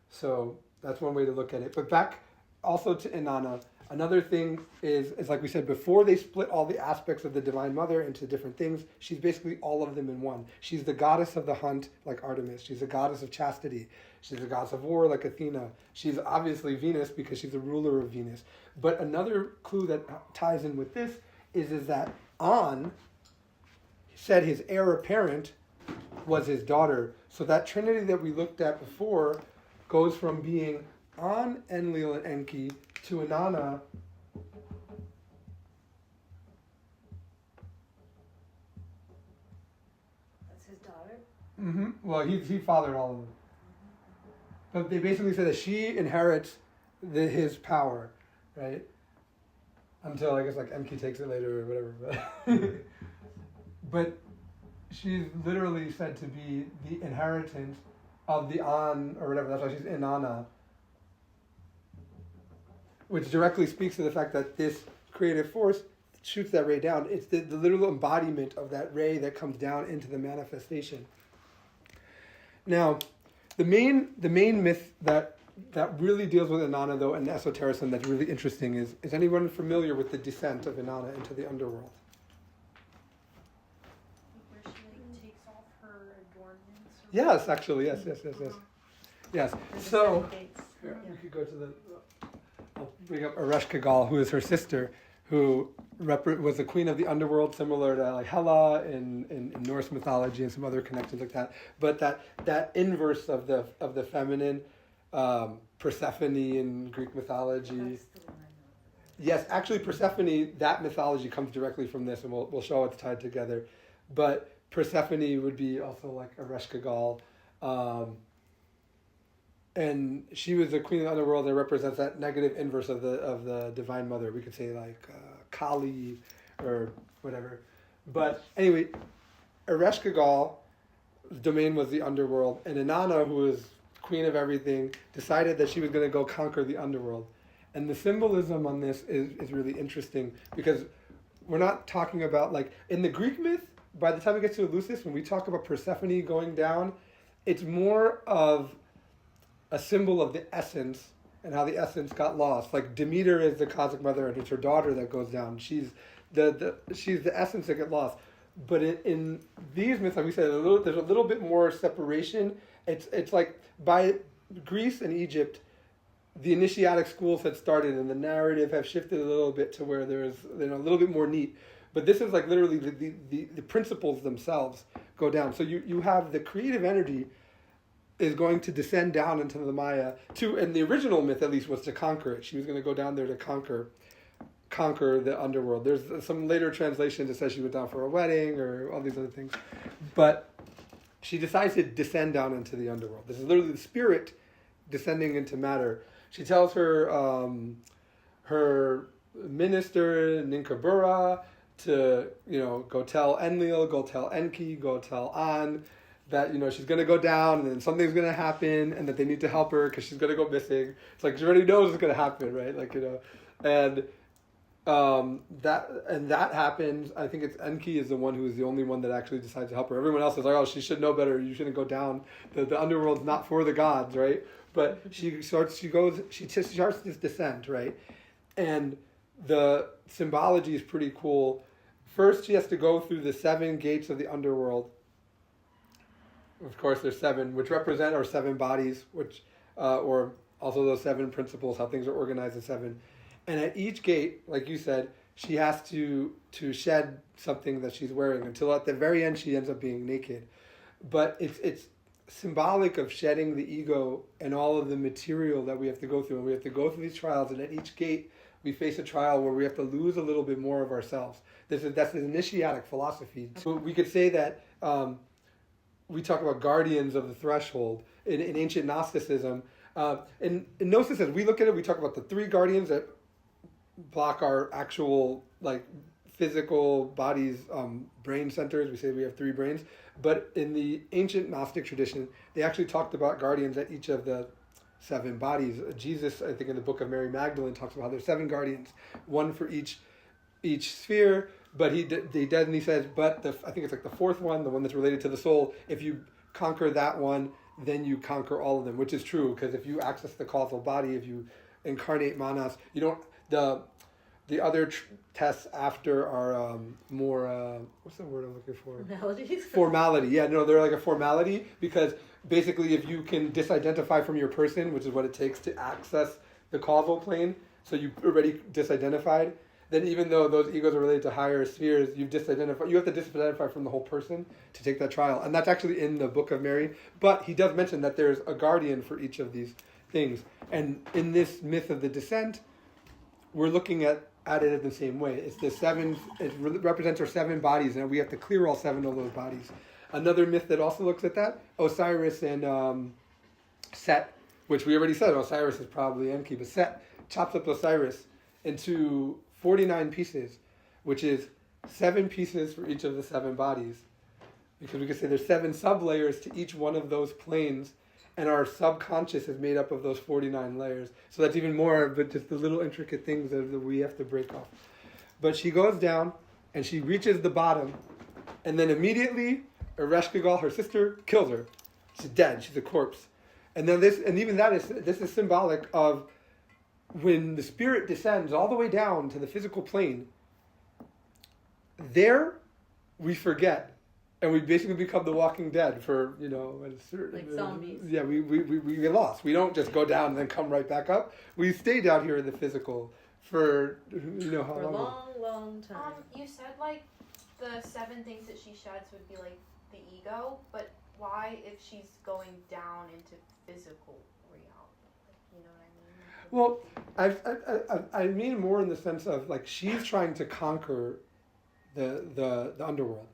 So that's one way to look at it. But back also to Inanna, another thing is like we said before, they split all the aspects of the Divine Mother into different things. She's basically all of them in one. She's the goddess of the hunt, like Artemis. She's a goddess of chastity. She's a goddess of war, like Athena. She's obviously Venus because she's the ruler of Venus. But another clue that ties in with this is that An said his heir apparent was his daughter. So that trinity that we looked at before goes from being An, Enlil, and Enki to Inanna. That's his daughter? Mm-hmm. Well, he fathered all of them. But they basically say that she inherits his power, right? Until I guess like Enki takes it later or whatever. But she's literally said to be the inheritance of the An or whatever. That's why she's Inanna. Which directly speaks to the fact that this creative force shoots that ray down. It's the literal embodiment of that ray that comes down into the manifestation. Now, the main myth that really deals with Inanna, though, and esotericism that's really interesting is anyone familiar with the descent of Inanna into the underworld? Where she like takes off her adornments. Yes, actually, yes. Yes. So, here, we could go to the... I'll bring up Ereshkigal, who is her sister, who was the queen of the underworld, similar to like Hela in Norse mythology and some other connections like that. But that inverse of the feminine, Persephone in Greek mythology. That's the one I know. Yes, actually Persephone, that mythology comes directly from this, and we'll show it's tied together. But Persephone would be also like Ereshkigal. And she was the queen of the underworld, and represents that negative inverse of the Divine Mother. We could say like Kali or whatever. But anyway, Ereshkigal's domain was the underworld, and Inanna, who was queen of everything, decided that she was going to go conquer the underworld. And the symbolism on this is really interesting, because we're not talking about, like, in the Greek myth, by the time we get to Eleusis, when we talk about Persephone going down, it's more of a symbol of the essence and how the essence got lost. Like Demeter is the cosmic mother, and it's her daughter that goes down. She's the essence that get lost. But in these myths, like we said, there's a little bit more separation. It's like by Greece and Egypt, the initiatic schools had started, and the narrative have shifted a little bit to where there's a little bit more neat. But this is like literally the principles themselves go down. So you have the creative energy is going to descend down into the Maya and the original myth at least was to conquer it. She was going to go down there to conquer the underworld. There's some later translations that says she went down for a wedding or all these other things. But she decides to descend down into the underworld. This is literally the spirit descending into matter. She tells her minister Ninkabura to go tell Enlil, go tell Enki, go tell An that she's going to go down and then something's going to happen and that they need to help her because she's going to go missing. It's like she already knows it's going to happen, right? And that happens. I think it's Enki is the one who is the only one that actually decides to help her. Everyone else is like, oh, she should know better. You shouldn't go down. The underworld's not for the gods, right? But she starts this descent, right? And the symbology is pretty cool. First, she has to go through the 7 gates of the underworld. Of course, there's 7, which represent our 7 bodies, which or also those 7 principles, how things are organized in 7. And at each gate, like you said, she has to shed something that she's wearing until at the very end she ends up being naked. But it's symbolic of shedding the ego and all of the material that we have to go through. And we have to go through these trials, and at each gate we face a trial where we have to lose a little bit more of ourselves. That's an initiatic philosophy. So we could say that we talk about guardians of the threshold. In ancient Gnosticism, In Gnosis, as we look at it, we talk about the three guardians that block our actual like physical body's brain centers. We say we have three brains. But in the ancient Gnostic tradition, they actually talked about guardians at each of the seven bodies. Jesus, I think in the book of Mary Magdalene, talks about how there's seven guardians, one for each sphere. But he says, but I think it's like the fourth one, the one that's related to the soul. If you conquer that one, then you conquer all of them, which is true, because if you access the causal body, if you incarnate manas, you don't. The other tests after are more, what's the word I'm looking for? Melodies. Formality. Yeah, no, they're like a formality, because basically if you can disidentify from your person, which is what it takes to access the causal plane, so you've already disidentified, then even though those egos are related to higher spheres, you have to disidentify from the whole person to take that trial. And that's actually in the Book of Mary. But he does mention that there's a guardian for each of these things. And in this myth of the descent, we're looking at it in the same way. It's the seven, it represents our seven bodies, and we have to clear all seven of those bodies. Another myth that also looks at that, Osiris and Set, which we already said, Osiris is probably Enki, but Set chops up Osiris into 49 pieces, which is 7 pieces for each of the 7 bodies. Because we could say there's 7 sub-layers to each one of those planes, and our subconscious is made up of those 49 layers. So that's even more, but just the little intricate things that we have to break off. But she goes down, and she reaches the bottom, and then immediately, Ereshkigal, her sister, kills her. She's dead. She's a corpse. And then this is symbolic of when the spirit descends all the way down to the physical plane. There, we forget, and we basically become the Walking Dead for like zombies. Yeah, we get lost. We don't just go down and then come right back up. We stay down here in the physical for how For a long? long time. You said like the 7 things that she sheds would be like the ego, but why if she's going down into physical reality? You know what I mean? Well, I mean more in the sense of like she's trying to conquer the underworld.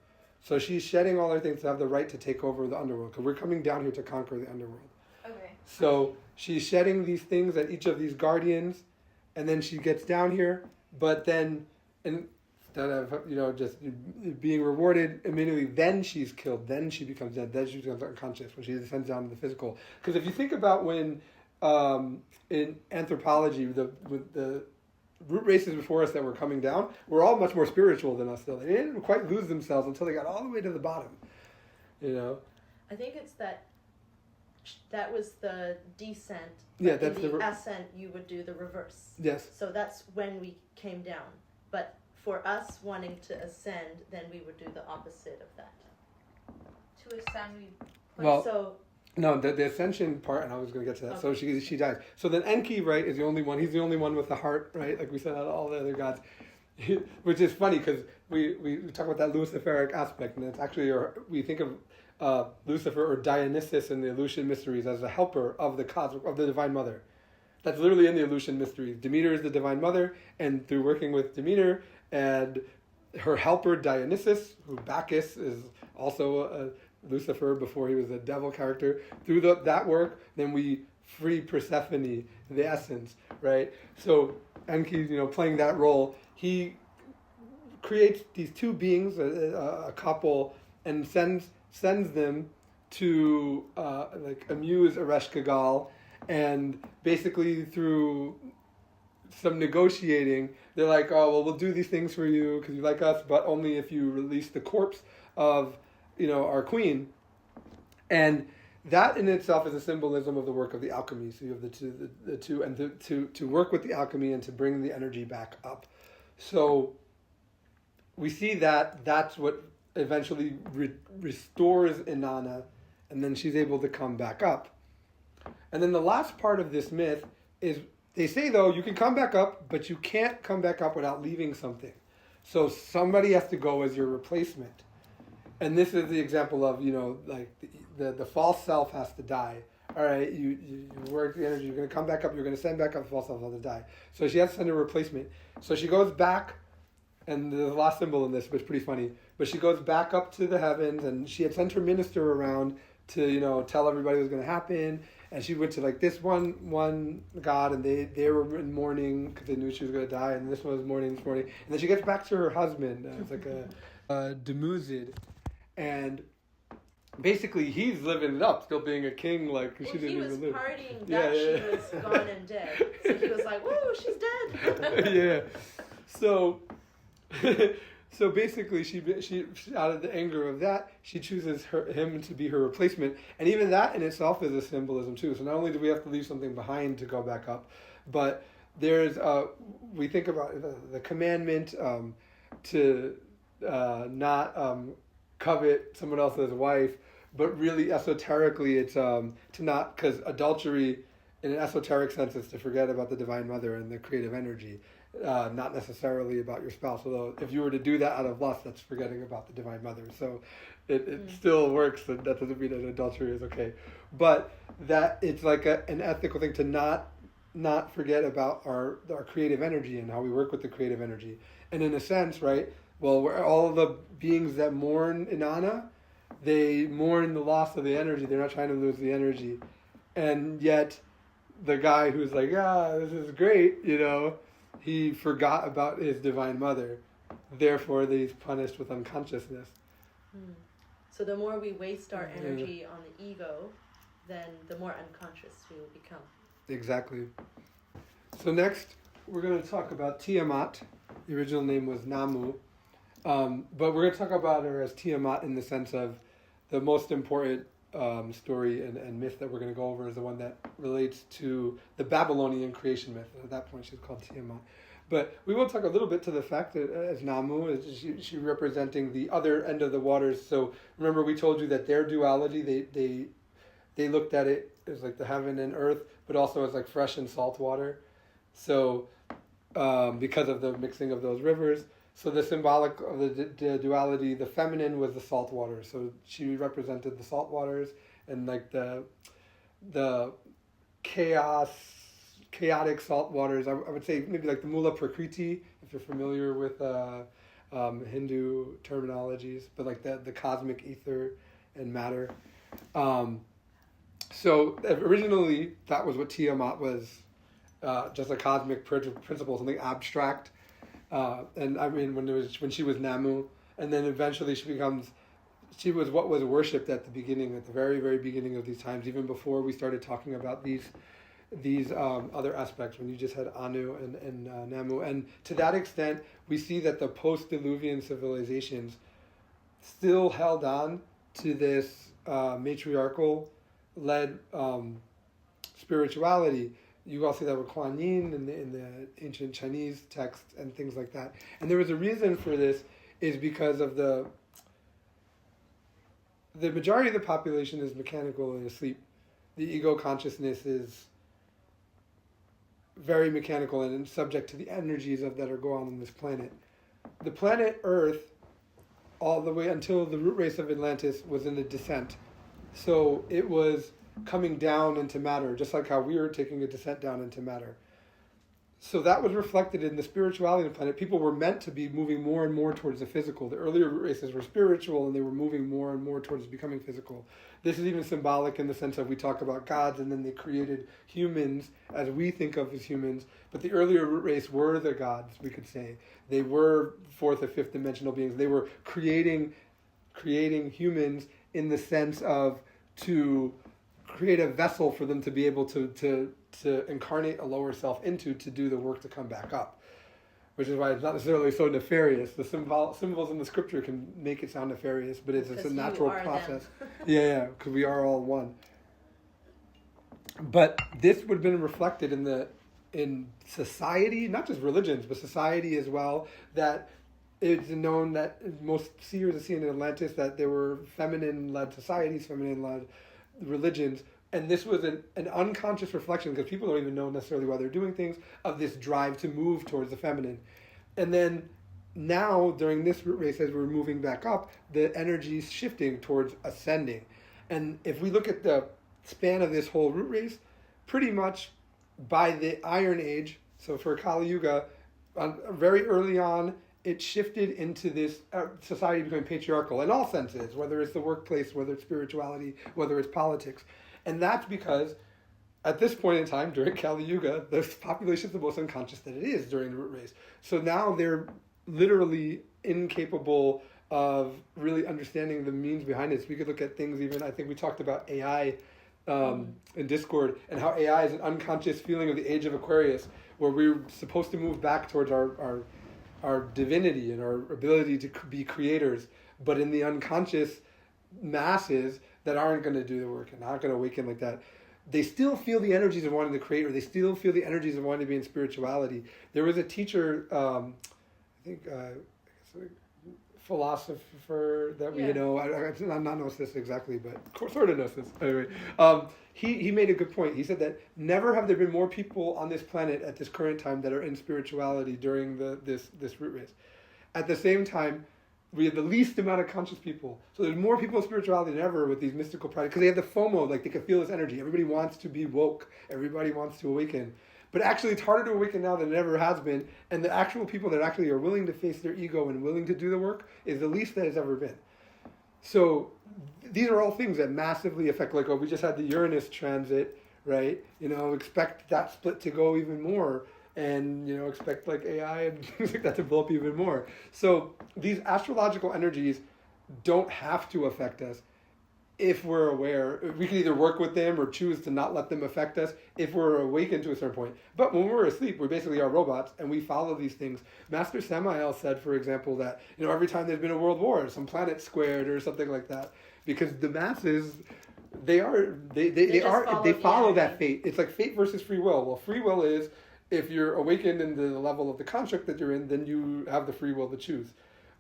So she's shedding all her things to have the right to take over the underworld, because we're coming down here to conquer the underworld. Okay. So she's shedding these things at each of these guardians, and then she gets down here, but then instead of just being rewarded immediately, then she's killed, then she becomes dead, then she becomes unconscious when she descends down to the physical. Because if you think about when in anthropology, with the root races before us that were coming down were all much more spiritual than us still. They didn't quite lose themselves until they got all the way to the bottom. I think it's that was the descent. Yeah, but that's in the the ascent you would do the reverse. Yes. So that's when we came down. But for us wanting to ascend, then we would do the opposite of that. To ascend, No, the ascension part, and I was going to get to that. Okay. So she dies. So then Enki, right, is the only one. He's the only one with the heart, right? Like we said, out of all the other gods. Which is funny, because we talk about that Luciferic aspect, and it's actually, we think of Lucifer or Dionysus in the Eleusinian Mysteries as a helper of the Divine Mother. That's literally in the Eleusinian Mysteries. Demeter is the Divine Mother, and through working with Demeter and her helper Dionysus, who Bacchus is also Lucifer before he was a devil character, through that work, then we free Persephone, the essence, right? So Enki, playing that role, he creates these 2 beings, a couple, and sends them to amuse Ereshkigal, and basically through some negotiating, they're like, oh, well, we'll do these things for you because you like us, but only if you release the corpse of our queen. And that in itself is a symbolism of the work of the alchemy. So you have the two, and to work with the alchemy and to bring the energy back up. So we see that that's what eventually restores Inanna, and then she's able to come back up. And then the last part of this myth is, they say though, you can come back up, but you can't come back up without leaving something. So somebody has to go as your replacement. And this is the example of, the false self has to die. All right, you work the energy, you're going to come back up, you're going to send back up, the false self has to die. So she has to send a replacement. So she goes back, and there's a last symbol in this, but it's pretty funny. But she goes back up to the heavens, and she had sent her minister around to tell everybody what was going to happen. And she went to like this one god, and they were in mourning because they knew she was going to die. And this one was mourning this morning. And then she gets back to her husband. It's like a Demuzid, and basically he's living it up, still being a king. Like she didn't even live. He was partying that she was gone and dead. So he was like, "Whoa, she's dead." Yeah. So basically, she out of the anger of that, she chooses him to be her replacement, and even that in itself is a symbolism too. So not only do we have to leave something behind to go back up, but there's we think about the commandment to not covet someone else's wife, but really esoterically it's to not, because adultery in an esoteric sense is to forget about the Divine Mother and the creative energy. Not necessarily about your spouse, although if you were to do that out of lust, that's forgetting about the Divine Mother. So it still works, and that doesn't mean that adultery is okay. But that it's like an ethical thing to not forget about our creative energy and how we work with the creative energy. And in a sense, right, well, all of the beings that mourn Inanna, they mourn the loss of the energy. They're not trying to lose the energy. And yet the guy who's like, this is great, he forgot about his Divine Mother. Therefore, he's punished with unconsciousness. So the more we waste our energy on the ego, then the more unconscious we will become. Exactly. So next, we're going to talk about Tiamat. The original name was Namu. But we're going to talk about her as Tiamat in the sense of the most important story and myth that we're going to go over is the one that relates to the Babylonian creation myth. At that point, she's called Tiamat. But we will talk a little bit to the fact that as Namu, is she representing the other end of the waters. So remember, we told you that their duality, they looked at it as like the heaven and earth, but also as like fresh and salt water. So because of the mixing of those rivers. So the symbolic of the duality, the feminine was the salt water. So she represented the salt waters and like the chaotic salt waters. I would say maybe like the Mula Prakriti, if you're familiar with Hindu terminologies, but like the cosmic ether and matter. So originally that was what Tiamat was, just a cosmic principle, something abstract. And I mean, when she was Namu, and then eventually she was what was worshipped at the beginning, at the very, very beginning of these times, even before we started talking about these other aspects, when you just had Anu and Namu. And to that extent, we see that the post-Diluvian civilizations still held on to this matriarchal-led spirituality. You also see that with Kuan Yin in the ancient Chinese texts and things like that. And there was a reason for this, is because of the majority of the population is mechanical and asleep. The ego consciousness is very mechanical and subject to the energies that are going on this planet. The planet Earth, all the way until the root race of Atlantis, was in a descent. So it was coming down into matter, just like how we are taking a descent down into matter. So that was reflected in the spirituality of the planet. People were meant to be moving more and more towards the physical. The earlier races were spiritual, and they were moving more and more towards becoming physical. This is even symbolic in the sense of we talk about gods, and then they created humans as we think of as humans. But the earlier root race were the gods, we could say. They were fourth or fifth dimensional beings. They were creating humans in the sense of to create a vessel for them to be able to incarnate a lower self into, to do the work to come back up. Which is why it's not necessarily so nefarious. The symbols in the scripture can make it sound nefarious, but it's a natural process. Yeah, because we are all one. But this would have been reflected in society, not just religions, but society as well, that it's known that most seers have seen in Atlantis that there were feminine-led societies, feminine-led religions, and this was an unconscious reflection, because people don't even know necessarily why they're doing things, of this drive to move towards the feminine. And then now, during this root race, as we're moving back up, the energy's shifting towards ascending. And if we look at the span of this whole root race, pretty much by the Iron Age, so for Kali Yuga, very early on, it shifted into this society becoming patriarchal in all senses, whether it's the workplace, whether it's spirituality, whether it's politics. And that's because at this point in time, during Kali Yuga, the population is the most unconscious that it is during the root race. So now they're literally incapable of really understanding the means behind it. So we could look at things even, I think we talked about AI in Discord, and how AI is an unconscious feeling of the age of Aquarius, where we're supposed to move back towards our divinity and our ability to be creators, but in the unconscious masses that aren't going to do the work and aren't going to awaken like that, they still feel the energies of wanting to create, or they still feel the energies of wanting to be in spirituality. There was a teacher, I think, philosopher that we know, I'm not knows this exactly, but sort of knows this. Anyway, he made a good point. He said that never have there been more people on this planet at this current time that are in spirituality during this root race. At the same time, we have the least amount of conscious people. So there's more people in spirituality than ever with these mystical practices, because they have the FOMO, like they can feel this energy. Everybody wants to be woke. Everybody wants to awaken. But actually, it's harder to awaken now than it ever has been. And the actual people that actually are willing to face their ego and willing to do the work is the least that has ever been. So these are all things that massively affect, like, we just had the Uranus transit, right? Expect that split to go even more. And, expect like AI and things like that to blow up even more. So these astrological energies don't have to affect us if we're aware. We can either work with them or choose to not let them affect us if we're awakened to a certain point. But when we're asleep, we basically are robots and we follow these things. Master Samael said, for example, that, every time there's been a world war, some planet squared or something like that, because the masses, they follow that fate. It's like fate versus free will. Well, free will is, if you're awakened into the level of the construct that you're in, then you have the free will to choose.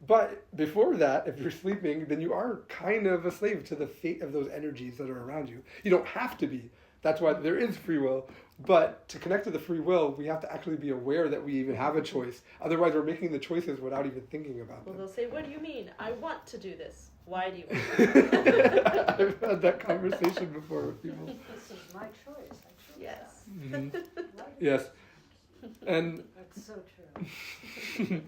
But before that, if you're sleeping, then you are kind of a slave to the fate of those energies that are around you. You don't have to be. That's why there is free will. But to connect to the free will, we have to actually be aware that we even have a choice. Otherwise, we're making the choices without even thinking about them. Well, they'll say, what do you mean? I want to do this. Why do you want to do this? I've had that conversation before with people. This is my choice. I choose Yes. Mm-hmm. that. Yes. And That's so true.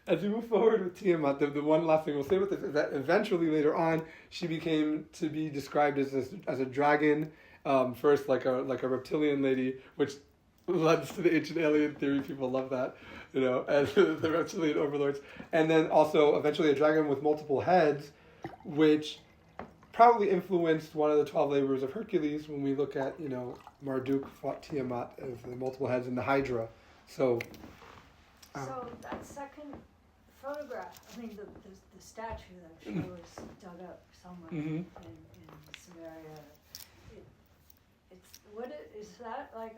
as we move forward with Tiamat, the one last thing we'll say with this is that eventually later on she became to be described as a dragon, first like a reptilian lady, which led to the ancient alien theory. People love that, as the reptilian overlords, and then also eventually a dragon with multiple heads, which probably influenced one of the 12 labors of Hercules when we look at, Marduk fought Tiamat as the multiple heads and the Hydra. So that second photograph, the statue that I'm sure was dug up somewhere in Samaria, is that like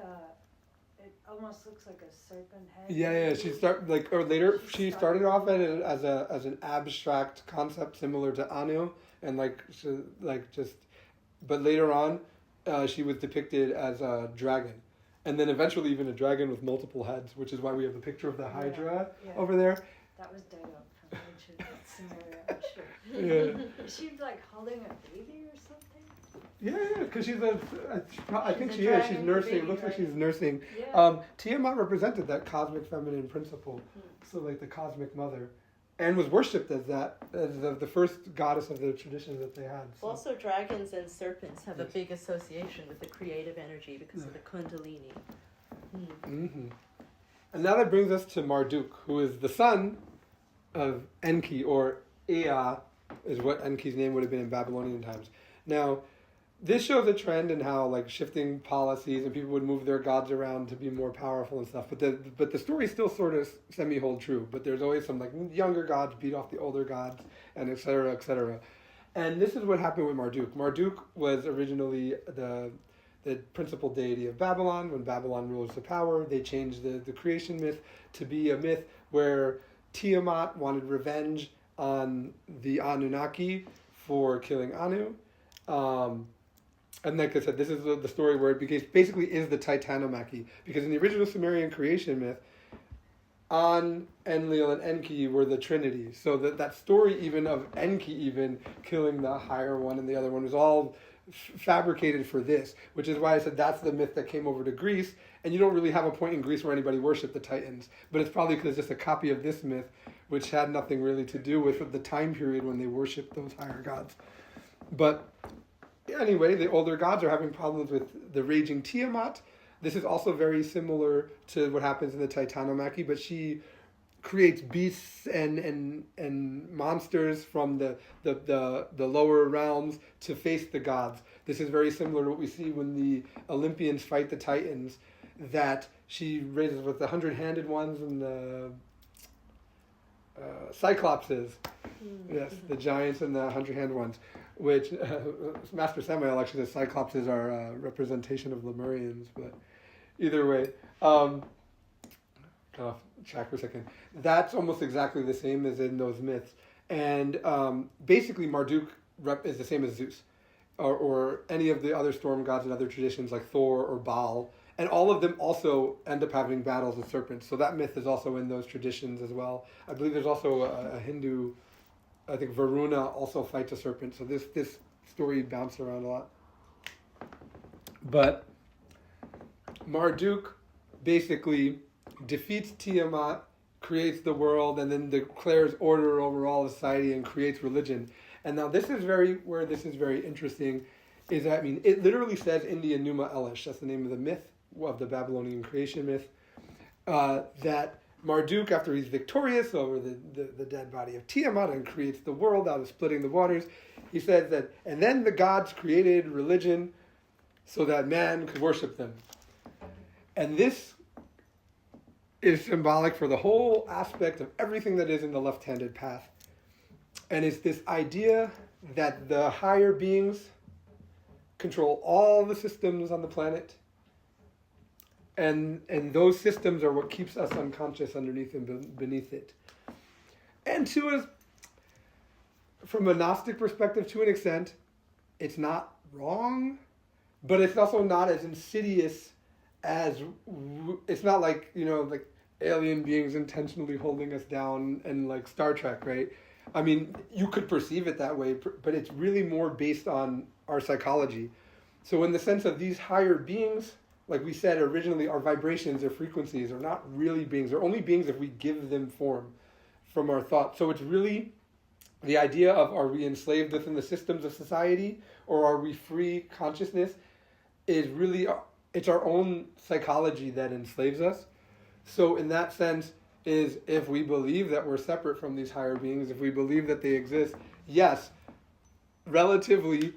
it almost looks like a serpent head? Yeah. She started off as an abstract concept similar to Anu, and but later on, she was depicted as a dragon, and then eventually even a dragon with multiple heads, which is why we have the picture of the Hydra over there. That was dug up from ancient Samaria, I'm sure. Yeah. Is she like holding a baby or something? Yeah, because I think she is. dragon, She's nursing. baby It looks like dragon. she's nursing. Yeah. Tiamat represented that cosmic feminine principle, so like the cosmic mother, and was worshipped as the first goddess of the tradition that they had. So. Also, dragons and serpents have a big association with the creative energy because of the Kundalini. Mm-hmm. And now that brings us to Marduk, who is the son of Enki, or Ea, is what Enki's name would have been in Babylonian times. Now, this shows a trend in how shifting policies and people would move their gods around to be more powerful and stuff. But the story still sort of semi-hold true. But there's always some younger gods beat off the older gods, and et cetera, et cetera. And this is what happened with Marduk. Marduk was originally the principal deity of Babylon. When Babylon rose to power, they changed the creation myth to be a myth where Tiamat wanted revenge on the Anunnaki for killing Anu. And like I said, this is the story where it basically is the Titanomachy. Because in the original Sumerian creation myth, An, Enlil, and Enki were the Trinity. So that story even of Enki even killing the higher one and the other one was all fabricated for this. Which is why I said that's the myth that came over to Greece. And you don't really have a point in Greece where anybody worshipped the Titans. But it's probably because it's just a copy of this myth which had nothing really to do with the time period when they worshipped those higher gods. But anyway, the older gods are having problems with the raging Tiamat. This is also very similar to what happens in the Titanomachy, but she creates beasts and monsters from the lower realms to face the gods. This is very similar to what we see when the Olympians fight the Titans, that she raises with the 100-handed ones and the Cyclopses. Yes, the giants and the 100-handed ones, which Master Samael actually says Cyclopses are a representation of Lemurians, but either way, track for a second. That's almost exactly the same as in those myths. And basically Marduk is the same as Zeus, or any of the other storm gods in other traditions like Thor or Baal. And all of them also end up having battles with serpents. So that myth is also in those traditions as well. I believe there's also a Hindu, I think Varuna also fights a serpent. So this story bounced around a lot. But Marduk basically defeats Tiamat, creates the world, and then declares order over all society and creates religion. And now this is where this is very interesting, is that, I mean, it literally says in the Enuma Elish, that's the name of the myth, of the Babylonian creation myth, that Marduk, after he's victorious over the dead body of Tiamat and creates the world out of splitting the waters, he says that, and then the gods created religion so that man could worship them. And this is symbolic for the whole aspect of everything that is in the left-handed path. And it's this idea that the higher beings control all the systems on the planet, and those systems are what keeps us unconscious underneath and beneath it. And from a Gnostic perspective, to an extent, it's not wrong, but it's also not as insidious as, it's not like, like alien beings intentionally holding us down and like Star Trek, right? I mean, you could perceive it that way, but it's really more based on our psychology. So in the sense of these higher beings, like we said originally, our vibrations or frequencies are not really beings. They're only beings if we give them form from our thought. So it's really the idea of, are we enslaved within the systems of society, or are we free consciousness, is really, it's our own psychology that enslaves us. So in that sense, is if we believe that we're separate from these higher beings, if we believe that they exist, yes, relatively,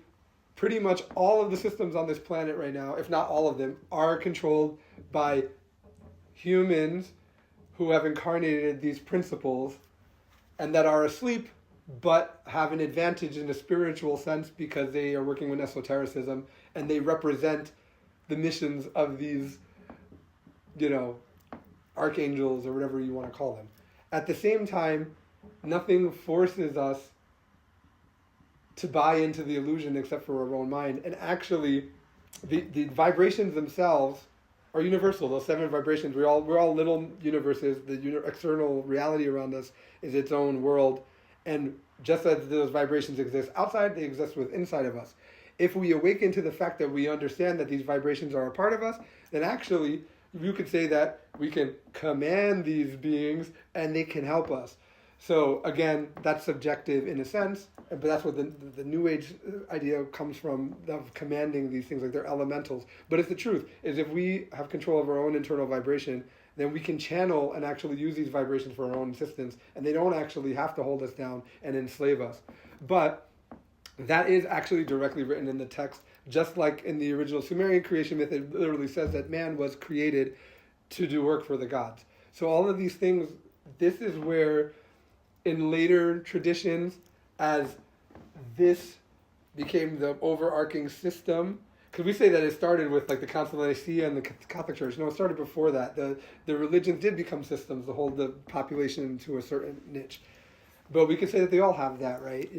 pretty much all of the systems on this planet right now, if not all of them, are controlled by humans who have incarnated these principles and that are asleep but have an advantage in a spiritual sense because they are working with esotericism and they represent the missions of these, archangels or whatever you want to call them. At the same time, nothing forces us to buy into the illusion except for our own mind. And actually, the vibrations themselves are universal. Those 7 vibrations, we're all little universes. The external reality around us is its own world. And just as those vibrations exist outside, they exist inside of us. If we awaken to the fact that we understand that these vibrations are a part of us, then actually you could say that we can command these beings and they can help us. So again, that's subjective in a sense, but that's what the New Age idea comes from, of commanding these things, like they're elementals. But it's the truth, is if we have control of our own internal vibration, then we can channel and actually use these vibrations for our own assistance, and they don't actually have to hold us down and enslave us. But that is actually directly written in the text, just like in the original Sumerian creation myth, it literally says that man was created to do work for the gods. So all of these things, this is where in later traditions, as this became the overarching system, because we say that it started with like the Council of Nicaea and the Catholic Church. No, it started before that. The religions did become systems to hold the population to a certain niche. But we could say that they all have that, right?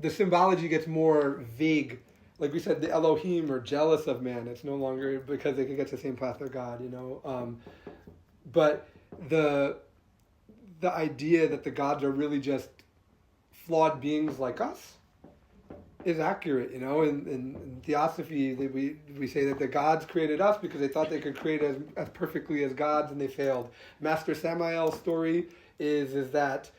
The symbology gets more vague. Like we said, the Elohim are jealous of man. It's no longer because they can get to the same path of God, But the idea that the gods are really just flawed beings like us is accurate, you know. In Theosophy, we say that the gods created us because they thought they could create as perfectly as gods, and they failed. Master Samael's story is that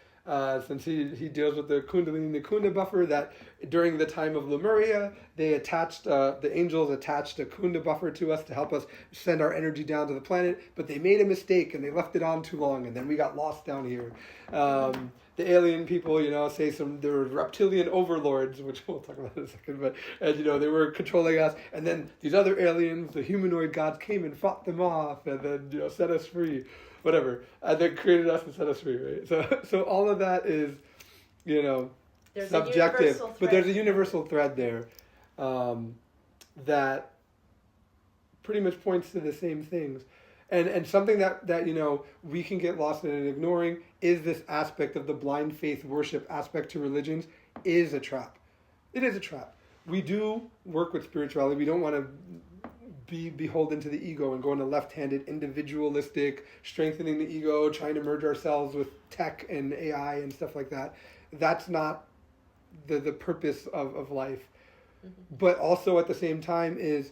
since he deals with the Kundalini Kunda buffer, that during the time of Lemuria, they attached the angels attached a Kunda buffer to us to help us send our energy down to the planet, but they made a mistake and they left it on too long, and then we got lost down here. The alien people, you know, say there were reptilian overlords, which we'll talk about in a second, but you know, they were controlling us, and then these other aliens, the humanoid gods, came and fought them off, and then, you know, set us free. Whatever, they created us and set us free, right? So all of that is, you know, there's subjective, but there's a universal thread there that pretty much points to the same things, and something that you know we can get lost in and ignoring is this aspect of the blind faith worship aspect to religions is a trap. It is a trap. We do work with spirituality. We don't want to be beholden to the ego and go into left-handed, individualistic, strengthening the ego, trying to merge ourselves with tech and AI and stuff like that. That's not the purpose of life. Mm-hmm. But also at the same time is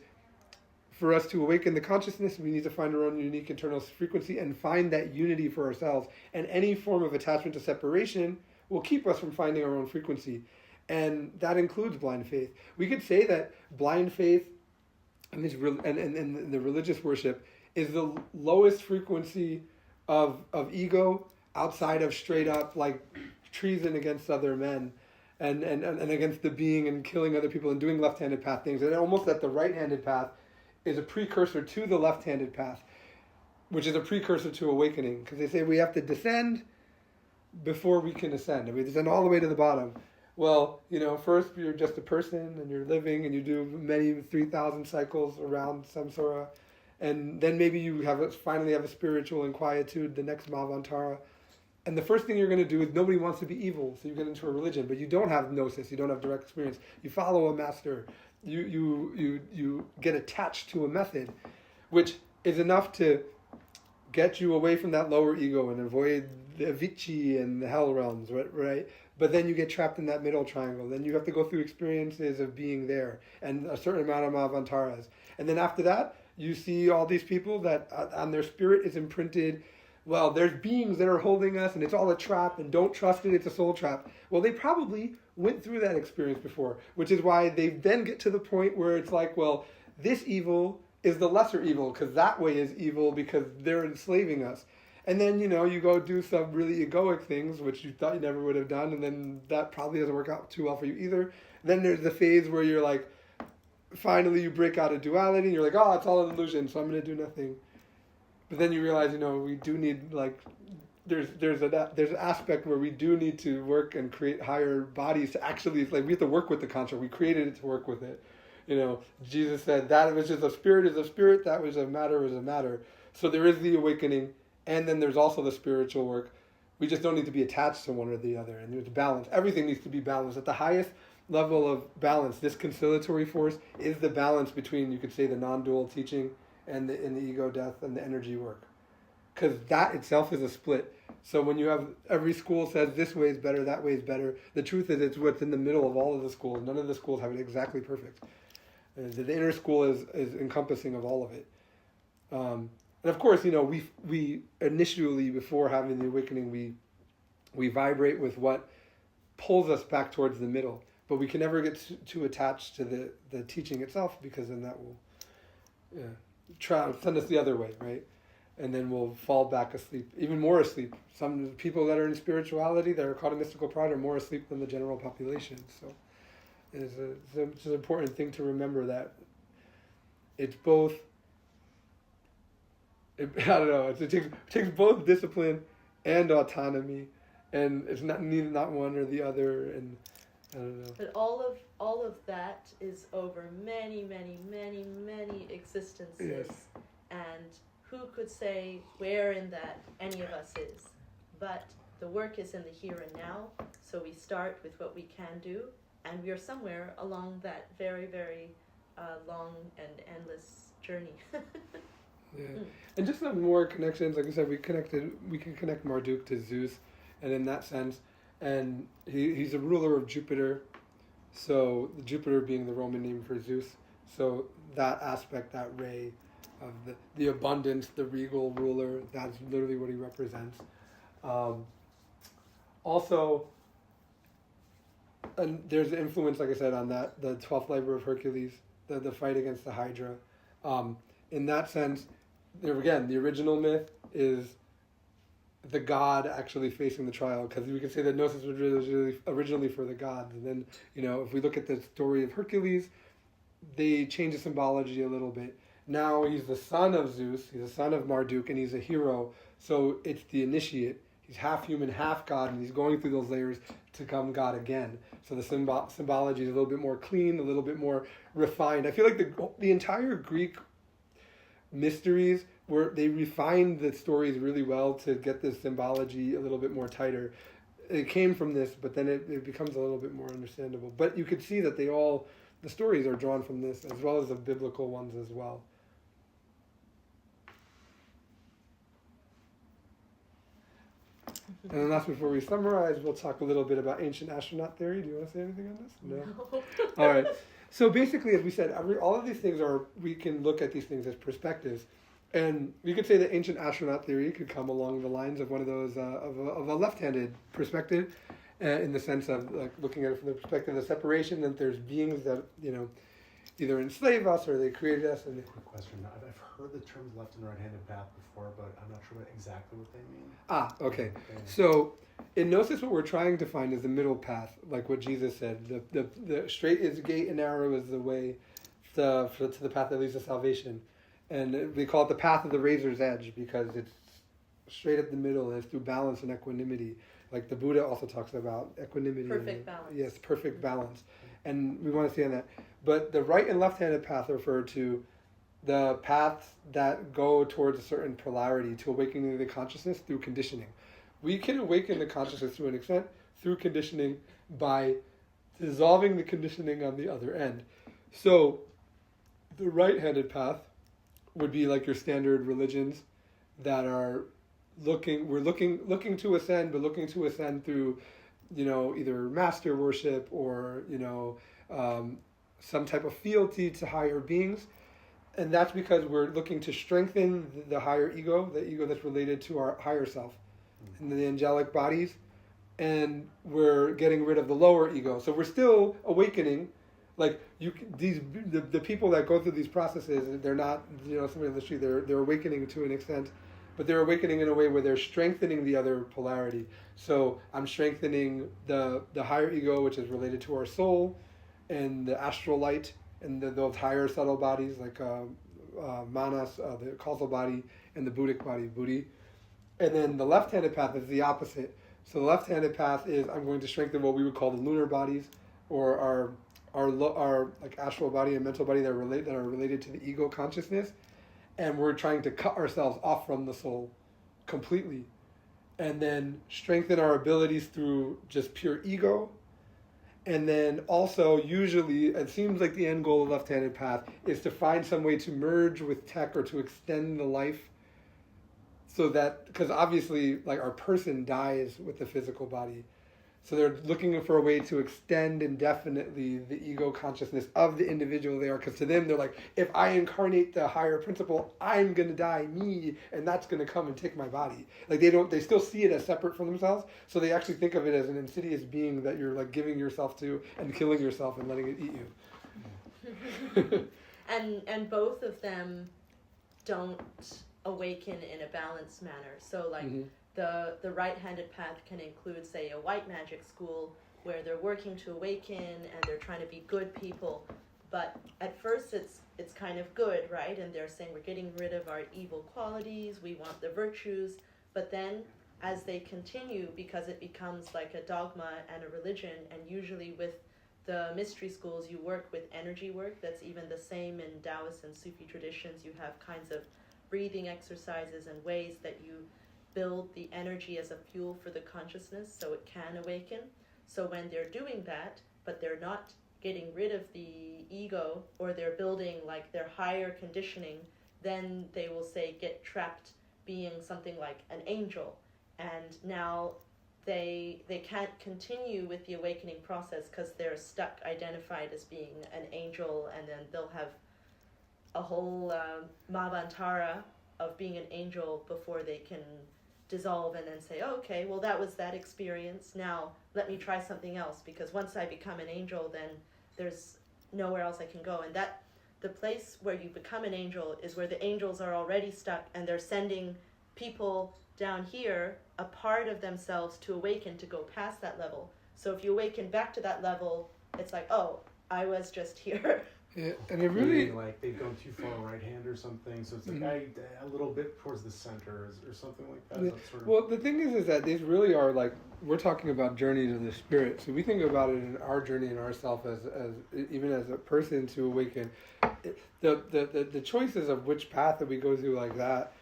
for us to awaken the consciousness, we need to find our own unique internal frequency and find that unity for ourselves. And any form of attachment to separation will keep us from finding our own frequency. And that includes blind faith. We could say that blind faith and the religious worship is the lowest frequency of ego outside of straight up like treason against other men and against the being and killing other people and doing left-handed path things. And almost that the right-handed path is a precursor to the left-handed path, which is a precursor to awakening. Because they say we have to descend before we can ascend. And we descend all the way to the bottom. Well, you know, first you're just a person and you're living and you do many 3,000 cycles around samsara, and then maybe you finally have a spiritual inquietude, the next Mahvantara. And the first thing you're going to do is nobody wants to be evil, so you get into a religion, but you don't have gnosis, you don't have direct experience. You follow a master, you get attached to a method, which is enough to get you away from that lower ego and avoid the Avicii and the hell realms, right? But then you get trapped in that middle triangle. Then you have to go through experiences of being there and a certain amount of Mahavantaras. And then after that, you see all these people that on their spirit is imprinted, well, there's beings that are holding us and it's all a trap and don't trust it, it's a soul trap. Well, they probably went through that experience before, which is why they then get to the point where it's like, well, this evil is the lesser evil because that way is evil because they're enslaving us. And then, you know, you go do some really egoic things, which you thought you never would have done, and then that probably doesn't work out too well for you either. Then there's the phase where you're like, finally you break out of duality, and you're like, oh, it's all an illusion, so I'm going to do nothing. But then you realize, you know, we do need, like, there's an aspect where we do need to work and create higher bodies to actually, like, we have to work with the construct. We created it to work with it. You know, Jesus said that was just a spirit is a spirit, that was a matter is a matter. So there is the awakening. And then there's also the spiritual work. We just don't need to be attached to one or the other. And there's balance. Everything needs to be balanced. At the highest level of balance, this conciliatory force is the balance between, you could say, the non-dual teaching and the ego death and the energy work. Because that itself is a split. So when you have, every school says this way is better, that way is better. The truth is it's what's in the middle of all of the schools. None of the schools have it exactly perfect. The inner school is encompassing of all of it. And of course, you know, we initially, before having the awakening, we vibrate with what pulls us back towards the middle. But we can never get too attached to the teaching itself, because then that will try send us the other way, right? And then we'll fall back asleep, even more asleep. Some people that are in spirituality, that are caught in mystical pride, are more asleep than the general population. So it's an important thing to remember that it's both. I don't know. It takes both discipline and autonomy, and it's not one or the other. And I don't know. But all of that is over many existences. Yes. And who could say where in that any of us is? But the work is in the here and now. So we start with what we can do, and we are somewhere along that very, very long and endless journey. Yeah, and just some more connections. Like I said, we can connect Marduk to Zeus, and in that sense, and he's a ruler of Jupiter, So Jupiter being the Roman name for Zeus. So that aspect, that ray of the abundance, the regal ruler, that's literally what he represents. Also, and there's influence, like I said, on that, the 12th labor of Hercules, the fight against the Hydra. In that sense, there again, the original myth is the god actually facing the trial, because we could say that Gnosis was originally for the gods. And then, if we look at the story of Hercules, they change the symbology a little bit. Now he's the son of Zeus, he's the son of Marduk, and he's a hero. So it's the initiate. He's half human, half god, and he's going through those layers to become god again. So the symbology is a little bit more clean, a little bit more refined. I feel like the entire Greek mysteries, where they refined the stories really well to get the symbology a little bit more tighter. It came from this, but then it becomes a little bit more understandable. But you could see that the stories are drawn from this, as well as the biblical ones as well. And then last, before we summarize, we'll talk a little bit about ancient astronaut theory. Do you want to say anything on this? No. All right. So basically, as we said, all of these things we can look at these things as perspectives. And you could say that ancient astronaut theory could come along the lines of one of those, of a left-handed perspective, in the sense of like looking at it from the perspective of separation, that there's beings that, either enslave us or they created us. And quick question. I've heard the terms left and right-handed path before, but I'm not sure exactly what they mean. Okay. So in Gnosis, what we're trying to find is the middle path, like what Jesus said. The straight is the gate and narrow is the way to the path that leads to salvation. And we call it the path of the razor's edge because it's straight up the middle and it's through balance and equanimity. Like the Buddha also talks about equanimity. Perfect balance. Yes, perfect balance. And we want to stay on that. But the right and left-handed path refer to the paths that go towards a certain polarity to awakening the consciousness through conditioning. We can awaken the consciousness to an extent through conditioning by dissolving the conditioning on the other end. So the right-handed path would be like your standard religions that are looking to ascend, but looking to ascend through, either master worship or, some type of fealty to higher beings. And that's because we're looking to strengthen the higher ego, the ego that's related to our higher self, and the angelic bodies. And we're getting rid of the lower ego. So we're still awakening. Like the people that go through these processes, they're not, somebody on the street, they're awakening to an extent, but they're awakening in a way where they're strengthening the other polarity. So I'm strengthening the higher ego, which is related to our soul, and the astral light, and those higher subtle bodies like manas, the causal body, and the Buddhic body, buddhi. And then the left-handed path is the opposite. So the left-handed path is I'm going to strengthen what we would call the lunar bodies, or our like astral body and mental body that are related to the ego consciousness, and we're trying to cut ourselves off from the soul completely, and then strengthen our abilities through just pure ego. And then also, usually, it seems like the end goal of left-handed path is to find some way to merge with tech or to extend the life, so that, because obviously, like, our person dies with the physical body. So they're looking for a way to extend indefinitely the ego consciousness of the individual they are, because to them, they're like, if I incarnate the higher principle, I'm going to die, me, and that's going to come and take my body. Like, they still see it as separate from themselves, so they actually think of it as an insidious being that you're, like, giving yourself to and killing yourself and letting it eat you. and both of them don't awaken in a balanced manner. So, like, the right-handed path can include, say, a white magic school where they're working to awaken and they're trying to be good people. But at first it's kind of good, right? And they're saying we're getting rid of our evil qualities, we want the virtues. But then as they continue, because it becomes like a dogma and a religion, and usually with the mystery schools you work with energy work, that's even the same in Taoist and Sufi traditions. You have kinds of breathing exercises and ways that you build the energy as a fuel for the consciousness so it can awaken. So when they're doing that, but they're not getting rid of the ego, or they're building like their higher conditioning, then they will say get trapped being something like an angel. And now they can't continue with the awakening process because they're stuck, identified as being an angel, and then they'll have a whole Mavantara of being an angel before they can dissolve and then say, oh, okay, well, that was that experience. Now let me try something else, because once I become an angel, then there's nowhere else I can go. And that the place where you become an angel is where the angels are already stuck, and they're sending people down here, a part of themselves, to awaken, to go past that level. So if you awaken back to that level, it's like, oh, I was just here. Yeah, and it really, like they've gone too far right hand or something, so it's like a little bit towards the center or something like that. That's sort of... Well, the thing is that these really are like, we're talking about journeys of the spirit. So we think about it in our journey in ourself as even as a person to awaken. The choices of which path that we go through like that.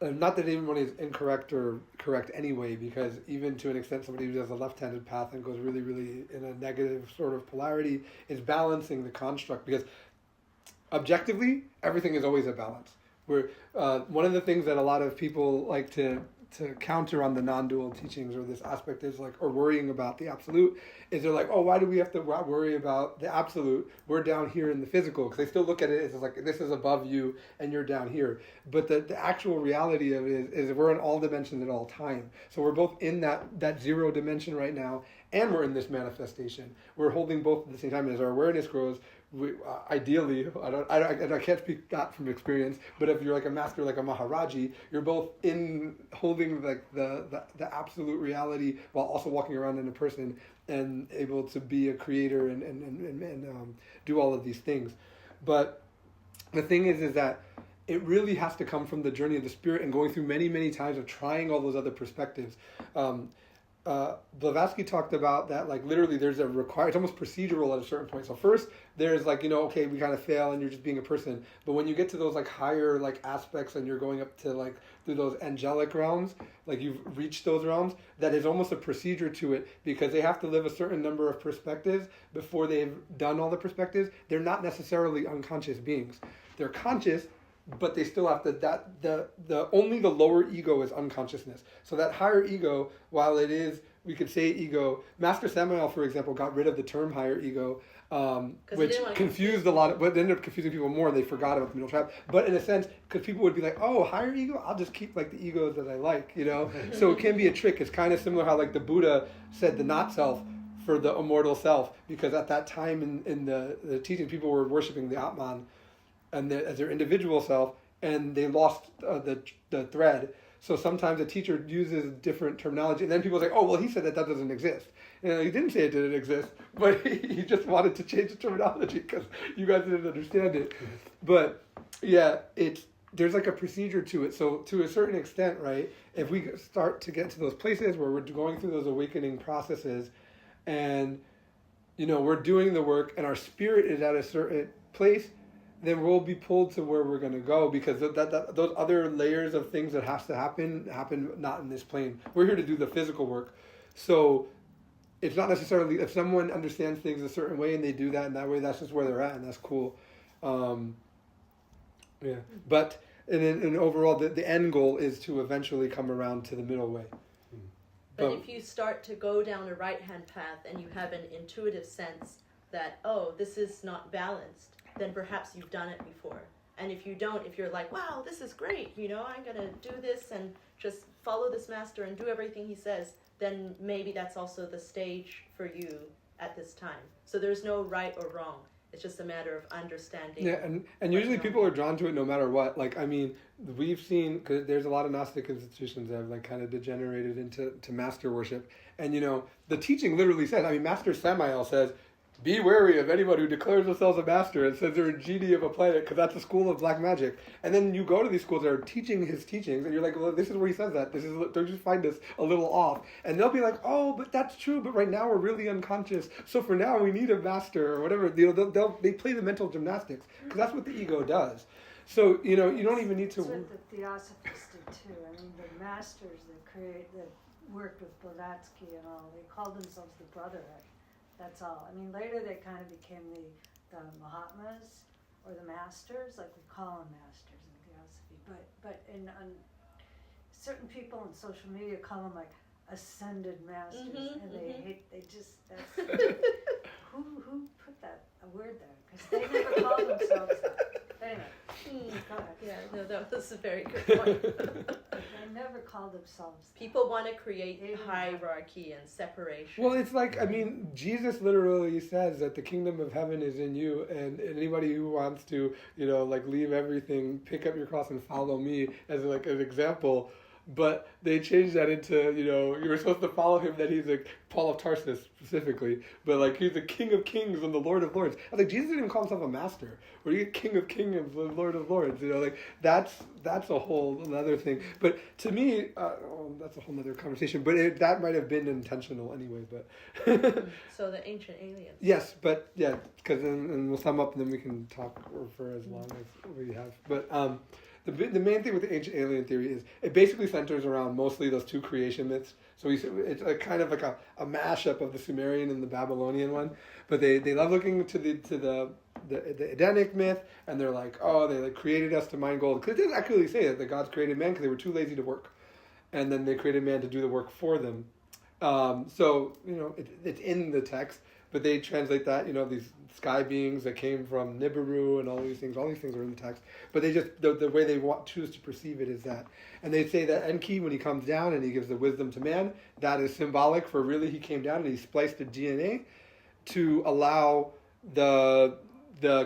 Not that anyone is incorrect or correct anyway, because even to an extent, somebody who does a left-handed path and goes really, really in a negative sort of polarity is balancing the construct, because objectively, everything is always a balance. One of the things that a lot of people like to counter on the non-dual teachings, or this aspect is like, or worrying about the absolute, is they're like, oh, why do we have to worry about the absolute? We're down here in the physical, because they still look at it as like, this is above you and you're down here. But the actual reality of it is we're in all dimensions at all time. So we're both in that zero dimension right now, and we're in this manifestation. We're holding both at the same time. And as our awareness grows, ideally, I can't speak that from experience, but if you're like a master, like a Maharaji, you're both in holding like the absolute reality while also walking around in a person and able to be a creator and do all of these things. But the thing is that it really has to come from the journey of the spirit and going through many, many times of trying all those other perspectives. Blavatsky talked about that, like literally there's a it's almost procedural at a certain point. So first there's like, okay, we kind of fail and you're just being a person. But when you get to those like higher like aspects and you're going up to like through those angelic realms, like you've reached those realms, that is almost a procedure to it, because they have to live a certain number of perspectives before they've done all the perspectives. They're not necessarily unconscious beings. They're conscious, but they still have to, only the lower ego is unconsciousness. So that higher ego, while it is, we could say ego, Master Samael, for example, got rid of the term higher ego, which confused a lot, but ended up confusing people more, and they forgot about the middle trap. But in a sense, because people would be like, oh, higher ego? I'll just keep like the egos that I like, So it can be a trick. It's kind of similar how like the Buddha said the not self for the immortal self, because at that time in the teaching, people were worshiping the Atman and as their individual self, and they lost the thread. So sometimes a teacher uses different terminology, and then people say, oh, well, he said that doesn't exist. And he didn't say it didn't exist, but he just wanted to change the terminology because you guys didn't understand it. But yeah, there's like a procedure to it. So to a certain extent, right, if we start to get to those places where we're going through those awakening processes and, we're doing the work and our spirit is at a certain place, then we'll be pulled to where we're going to go, because those other layers of things that has to happen not in this plane. We're here to do the physical work. So it's not necessarily, if someone understands things a certain way and they do that in that way, that's just where they're at, and that's cool. Yeah. But and overall, the end goal is to eventually come around to the middle way. But if you start to go down a right-hand path and you have an intuitive sense that, oh, this is not balanced, then perhaps you've done it before. And if you don't, if you're like, wow, this is great, I'm going to do this and just follow this master and do everything he says, then maybe that's also the stage for you at this time. So there's no right or wrong. It's just a matter of understanding. Yeah, and usually people are drawn to it no matter what. Like, I mean, we've seen, because there's a lot of Gnostic institutions that have like kind of degenerated into master worship. And, the teaching literally says, Master Samael says, be wary of anyone who declares themselves a master and says they're a genie of a planet, because that's a school of black magic. And then you go to these schools that are teaching his teachings, and you're like, well, this is where he says that. Don't you find this a little off? And they'll be like, oh, but that's true, but right now we're really unconscious. So for now we need a master or whatever. They play the mental gymnastics, because that's what the ego does. So, you don't even need to... That's what the Theosophists did too. The masters that worked with Blavatsky and all, they called themselves the Brotherhood. That's all. Later they kind of became the Mahatmas or the masters, like we call them masters in Theosophy. But certain people on social media call them like ascended masters, Mhm, and they mhm. hate. They just who put that a word there? Because they never call themselves that. Anyway, go ahead. Yeah, no, that was a very good point. They never call themselves that. People want to create Alien hierarchy and separation. Well, it's like, I mean, Jesus literally says that the kingdom of heaven is in you, and anybody who wants to, like leave everything, pick up your cross and follow me as like an example. But they changed that into, you were supposed to follow him, that he's like Paul of Tarsus specifically, but like he's the King of Kings and the Lord of Lords. I was like, Jesus didn't even call himself a master. Where do you get King of Kings and the Lord of Lords? Like that's a whole another thing. But to me, that's a whole other conversation. But that might have been intentional anyway. But So the ancient aliens. yes, but yeah, because and we'll sum up and then we can talk for as long as we have. But the main thing with the ancient alien theory is it basically centers around mostly those two creation myths. So it's a kind of like a mashup of the Sumerian and the Babylonian one. But they love looking to the Edenic myth, and they're like, oh, they like created us to mine gold. Because it doesn't actually say that the gods created man because they were too lazy to work, and then they created man to do the work for them. So it's in the text, but they translate that, these sky beings that came from Nibiru and all these things are in the text. But they just, the way they choose to perceive it is that. And they say that Enki, when he comes down and he gives the wisdom to man, that is symbolic for really he came down and he spliced the DNA to allow the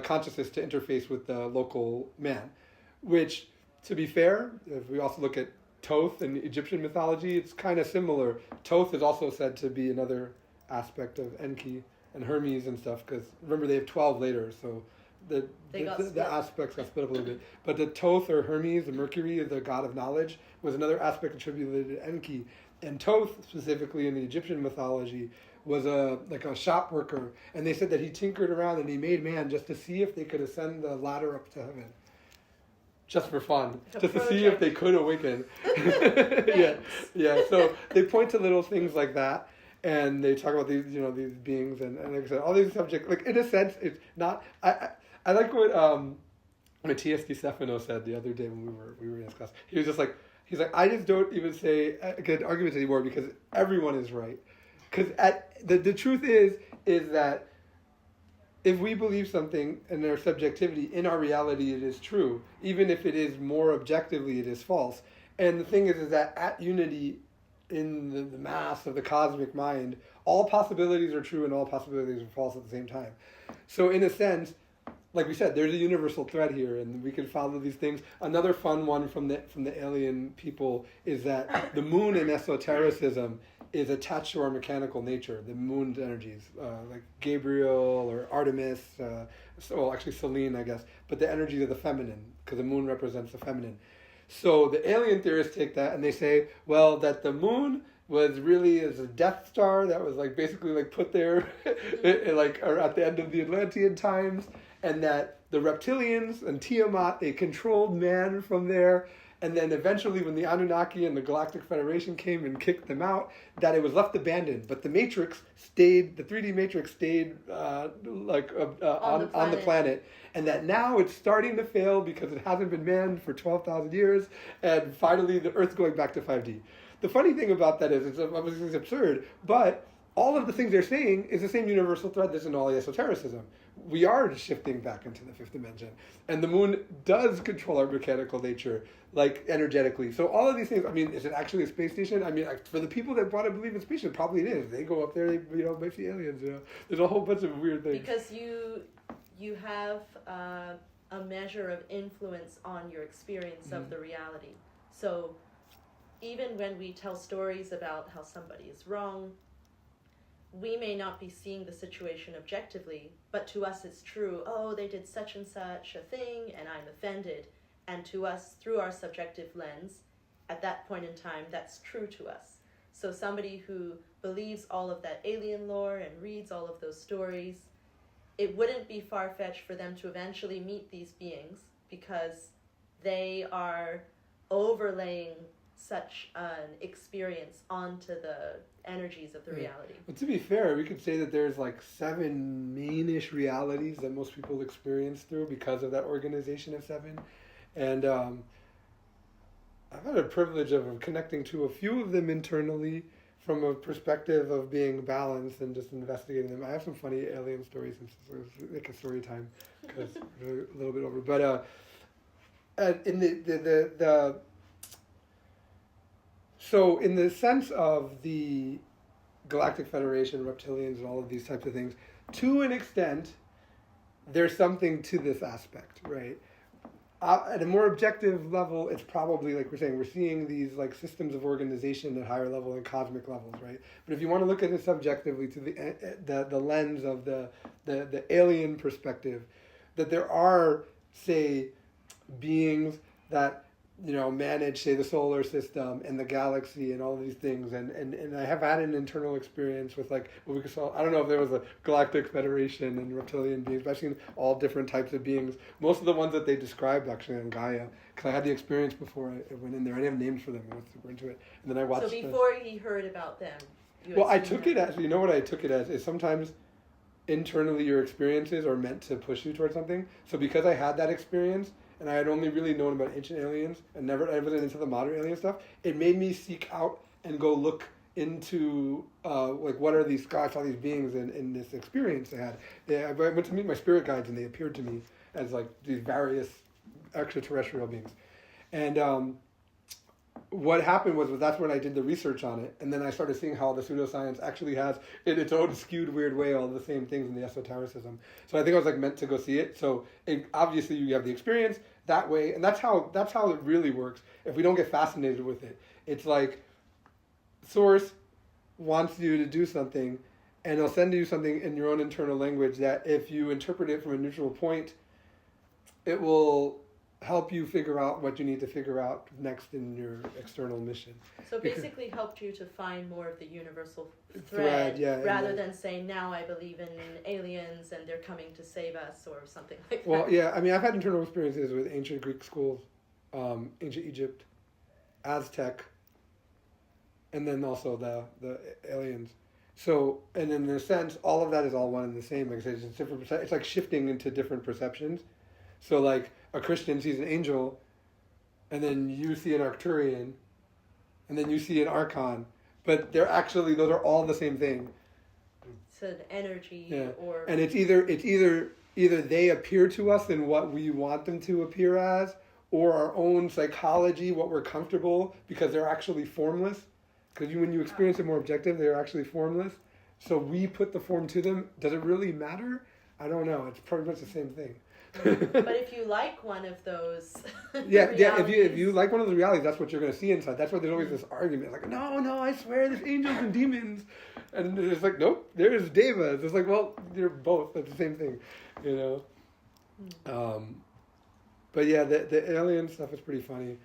consciousness to interface with the local man. Which, to be fair, if we also look at Thoth in Egyptian mythology, it's kind of similar. Thoth is also said to be another aspect of Enki and Hermes and stuff, because remember they have 12 later, so the aspects got split up a little bit. But the Thoth or Hermes, the Mercury, the god of knowledge, was another aspect attributed to Enki. And Thoth, specifically in the Egyptian mythology, was a shop worker, and they said that he tinkered around and he made man just to see if they could ascend the ladder up to heaven. Just for fun, just to see if they could awaken. yeah. So they point to little things like that, and they talk about these, these beings, and like I said, all these subjects. Like in a sense, it's not. I like what Matthias Di Stefano said the other day when we were in his class. He was just like, I just don't even get arguments anymore because everyone is right. Because the truth is that if we believe something in our subjectivity, in our reality, it is true. Even if it is more objectively, it is false. And the thing is that at unity in the mass of the cosmic mind, all possibilities are true and all possibilities are false at the same time. So in a sense, like we said, there's a universal thread here, and we can follow these things. Another fun one from the alien people is that the moon in esotericism is attached to our mechanical nature, the moon's energies, like Gabriel or Artemis, actually Selene, I guess, but the energies of the feminine, because the moon represents the feminine. So the alien theorists take that and they say, well, that the moon was really as a Death Star that was like basically like put there like at the end of the Atlantean times, and that the reptilians and Tiamat, they controlled man from there. And then eventually when the Anunnaki and the Galactic Federation came and kicked them out, that it was left abandoned. But the Matrix stayed, the 3D Matrix stayed on the planet. And that now it's starting to fail because it hasn't been manned for 12,000 years. And finally the Earth's going back to 5D. The funny thing about that is, it's absurd, but all of the things they're saying is the same universal thread that's in all the esotericism. We are shifting back into the fifth dimension. And the moon does control our mechanical nature, like energetically. So all of these things, I mean, is it actually a space station? I mean, for the people that want to believe in space station, probably it is. They go up there, they might see aliens, There's a whole bunch of weird things. Because you have a measure of influence on your experience of the reality. So even when we tell stories about how somebody is wrong, we may not be seeing the situation objectively, but to us it's true. Oh, they did such and such a thing, and I'm offended. And to us, through our subjective lens, at that point in time, that's true to us. So somebody who believes all of that alien lore and reads all of those stories, it wouldn't be far-fetched for them to eventually meet these beings because they are overlaying such an experience onto the energies of the reality. But to be fair, we could say that there's like 7 main-ish realities that most people experience through because of that organization of 7. And I've had a privilege of connecting to a few of them internally from a perspective of being balanced and just investigating them. I have some funny alien stories and sort of like a story time because we're a little bit over. But in the so in the sense of the Galactic Federation, reptilians, and all of these types of things, to an extent, there's something to this aspect, right? At a more objective level, it's probably, like we're saying, we're seeing these like systems of organization at higher level and cosmic levels, right? But if you want to look at it subjectively to the lens of the alien perspective, that there are, say, beings that, you know, manage, say, the solar system and the galaxy and all of these things, and I have had an internal experience with like what we could call, I don't know if there was a Galactic Federation and reptilian beings, but I've seen all different types of beings. Most of the ones that they described actually on Gaia, because I had the experience before I went in there. I didn't have names for them. I went super into it, and then I watched. So before he heard about them, well, I took it as, you know what I took it as is sometimes internally your experiences are meant to push you towards something. So because I had that experience, and I had only really known about ancient aliens and never wasn't into the modern alien stuff, it made me seek out and go look into like what are these gods, all these beings in this experience I had. Yeah, I went to meet my spirit guides and they appeared to me as like these various extraterrestrial beings. And what happened was that's when I did the research on it, and then I started seeing how the pseudoscience actually has, in its own skewed, weird way, all the same things in the esotericism. So I think I was like meant to go see it. So obviously you have the experience that way, and that's how it really works. If we don't get fascinated with it, it's like Source wants you to do something, and it'll send you something in your own internal language that if you interpret it from a neutral point, it will help you figure out what you need to figure out next in your external mission. So basically helped you to find more of the universal thread yeah, rather than saying, now I believe in aliens and they're coming to save us or something like that. Well, yeah, I mean, I've had internal experiences with ancient Greek schools, ancient Egypt, Aztec, and then also the aliens. So, and in a sense, all of that is all one and the same. Like I said, it's different. It's like shifting into different perceptions. So, like a Christian sees an angel, and then you see an Arcturian, and then you see an Archon, but they're actually, those are all the same thing. It's an energy, Yeah. or And it's either they appear to us in what we want them to appear as, or our own psychology, what we're comfortable, because they're actually formless. Because when you experience it more objective, they're actually formless. So we put the form to them. Does it really matter? I don't know. It's pretty much the same thing. but if you like one of those yeah. If realities- you like one of the realities, that's what you're going to see inside. That's why there's always this argument, like, no, I swear, there's angels and demons, and it's like, nope, there's devas. It's like, well, you're both. That's the same thing, you know. But yeah, the alien stuff is pretty funny.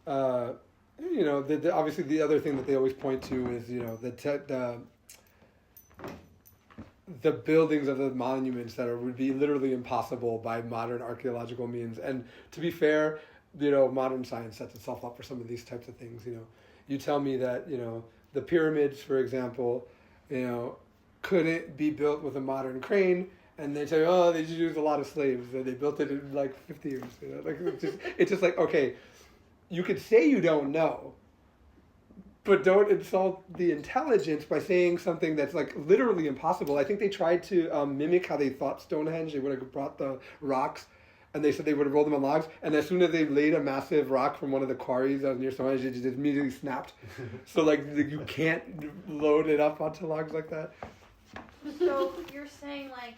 You know, obviously the other thing that they always point to is, you know, the buildings of the monuments that would be literally impossible by modern archaeological means. And to be fair, you know, modern science sets itself up for some of these types of things. You know, you tell me that, you know, the pyramids, for example, you know, couldn't be built with a modern crane, and they say, oh, they just used a lot of slaves, and they built it in like 50 years. You know, like it's just like, okay, you could say you don't know, but don't insult the intelligence by saying something that's like literally impossible. I think they tried to mimic how they thought Stonehenge. They would have brought the rocks, and they said they would have rolled them on logs. And as soon as they laid a massive rock from one of the quarries that was near Stonehenge, it just immediately snapped. So like you can't load it up onto logs like that. So you're saying like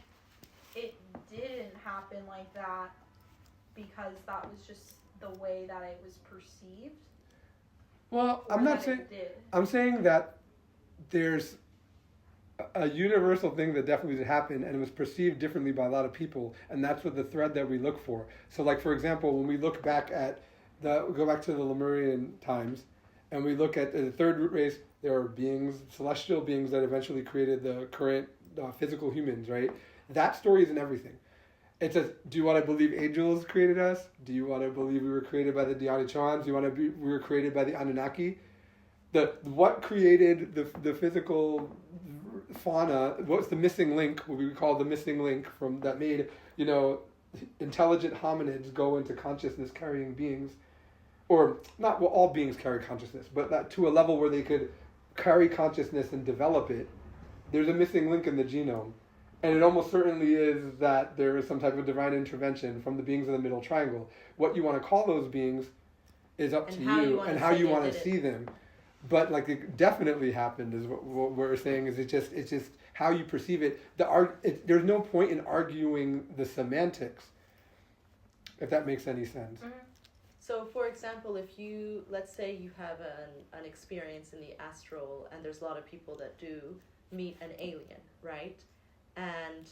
it didn't happen like that because that was just the way that it was perceived? Well, Or I'm not that saying. it did? I'm saying that there's a universal thing that definitely did happen, and it was perceived differently by a lot of people, and that's what the thread that we look for. So, like for example, when we look back at go back to the Lemurian times, and we look at the third root race, there are beings, celestial beings that eventually created the current physical humans. Right? That story is in everything. It says, do you want to believe angels created us? Do you want to believe we were created by the Dianichans? Do you want to be we were created by the Anunnaki? What created the physical fauna? What's the missing link? What we would call the missing link from that made, you know, intelligent hominids go into consciousness carrying beings, or not. Well, all beings carry consciousness, but that to a level where they could carry consciousness and develop it, there's a missing link in the genome. And it almost certainly is that there is some type of divine intervention from the beings in the middle triangle. What you want to call those beings is up And to how you you wanna and how say you they want to did it. see them. But like it definitely happened is what we're saying is it's just how you perceive it. There's no point in arguing the semantics, if that makes any sense. Mhm. So, for example, if you, let's say you have an experience in the astral, and there's a lot of people that do meet an alien, right? And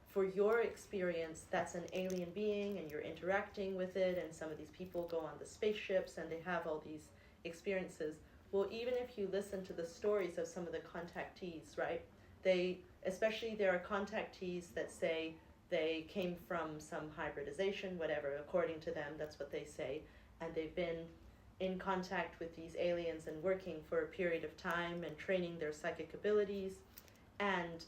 for your experience, that's an alien being, and you're interacting with it, and some of these people go on the spaceships, and they have all these experiences. Well, even if you listen to the stories of some of the contactees, right? Especially there are contactees that say they came from some hybridization, whatever, according to them, that's what they say. And they've been in contact with these aliens and working for a period of time and training their psychic abilities. And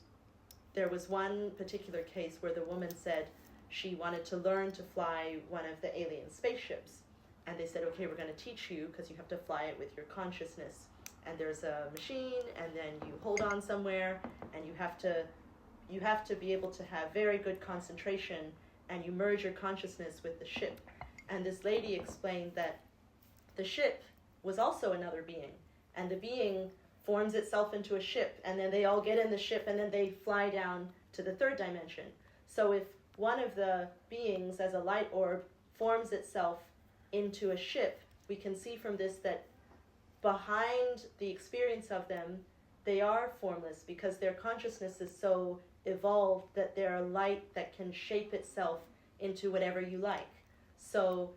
there was one particular case where the woman said she wanted to learn to fly one of the alien spaceships. And they said, okay, we're going to teach you because you have to fly it with your consciousness. And there's a machine, and then you hold on somewhere, and you have to be able to have very good concentration, and you merge your consciousness with the ship. And this lady explained that the ship was also another being, and the being forms itself into a ship, and then they all get in the ship, and then they fly down to the third dimension. So if one of the beings, as a light orb, forms itself into a ship, we can see from this that behind the experience of them, they are formless because their consciousness is so evolved that they're a light that can shape itself into whatever you like. So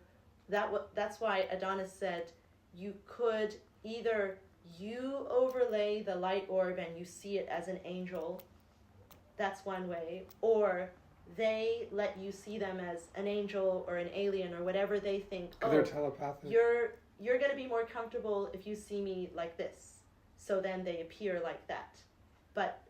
that's why Adonis said you could either you overlay the light orb and you see it as an angel, that's one way, or they let you see them as an angel or an alien or whatever they think. Oh, They're telepathic. you're going to be more comfortable if you see me like this. So then they appear like that. But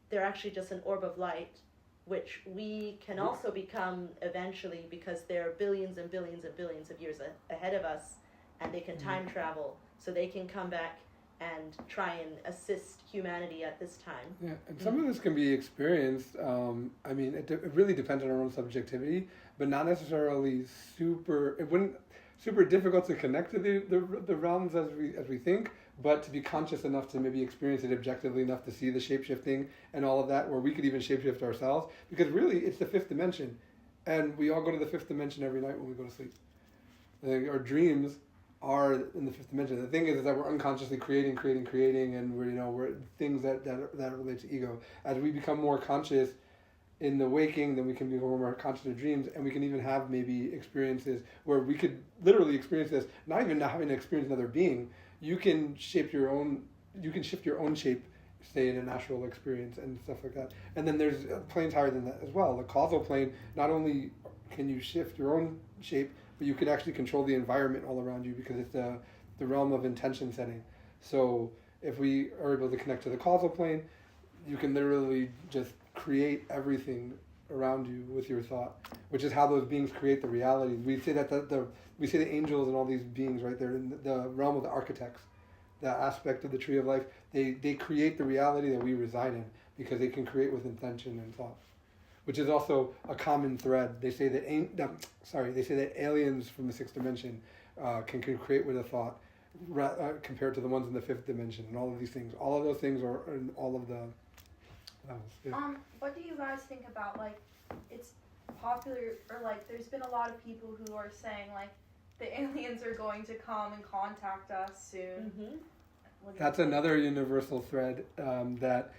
they're actually just an orb of light, which we can also become eventually because they're billions and billions and billions of years ahead of us, and they can time travel. So they can come back and try and assist humanity at this time. Yeah, and some of this can be experienced. I mean, it really depends on our own subjectivity, but not necessarily it wouldn't super difficult to connect to the realms as we think, but to be conscious enough to maybe experience it objectively enough to see the shape-shifting and all of that, where we could even shape-shift ourselves, because really it's the fifth dimension, and we all go to the fifth dimension every night when we go to sleep. Our dreams are in the fifth dimension. The thing is that we're unconsciously creating, and we're things that relate to ego. As we become more conscious in the waking, then we can become more conscious of dreams, and we can even have maybe experiences where we could literally experience this, not even having to experience another being. You can shift your own shape, say in a natural experience and stuff like that. And then there's planes higher than that as well. The causal plane, not only can you shift your own shape, but you can actually control the environment all around you, because it's the realm of intention setting. So if we are able to connect to the causal plane, you can literally just create everything around you with your thought, which is how those beings create the reality. We say that we say the angels and all these beings, right? They're in the realm of the architects, that aspect of the tree of life. They create the reality that we reside in, because they can create with intention and thought, which is also a common thread. They say that aliens from the sixth dimension can create with a thought, compared to the ones in the fifth dimension, and all of these things. All of those things are in all of the levels. Yeah. What do you guys think about, like, it's popular, or like there's been a lot of people who are saying like the aliens are going to come and contact us soon. Mm-hmm. That's another universal thread that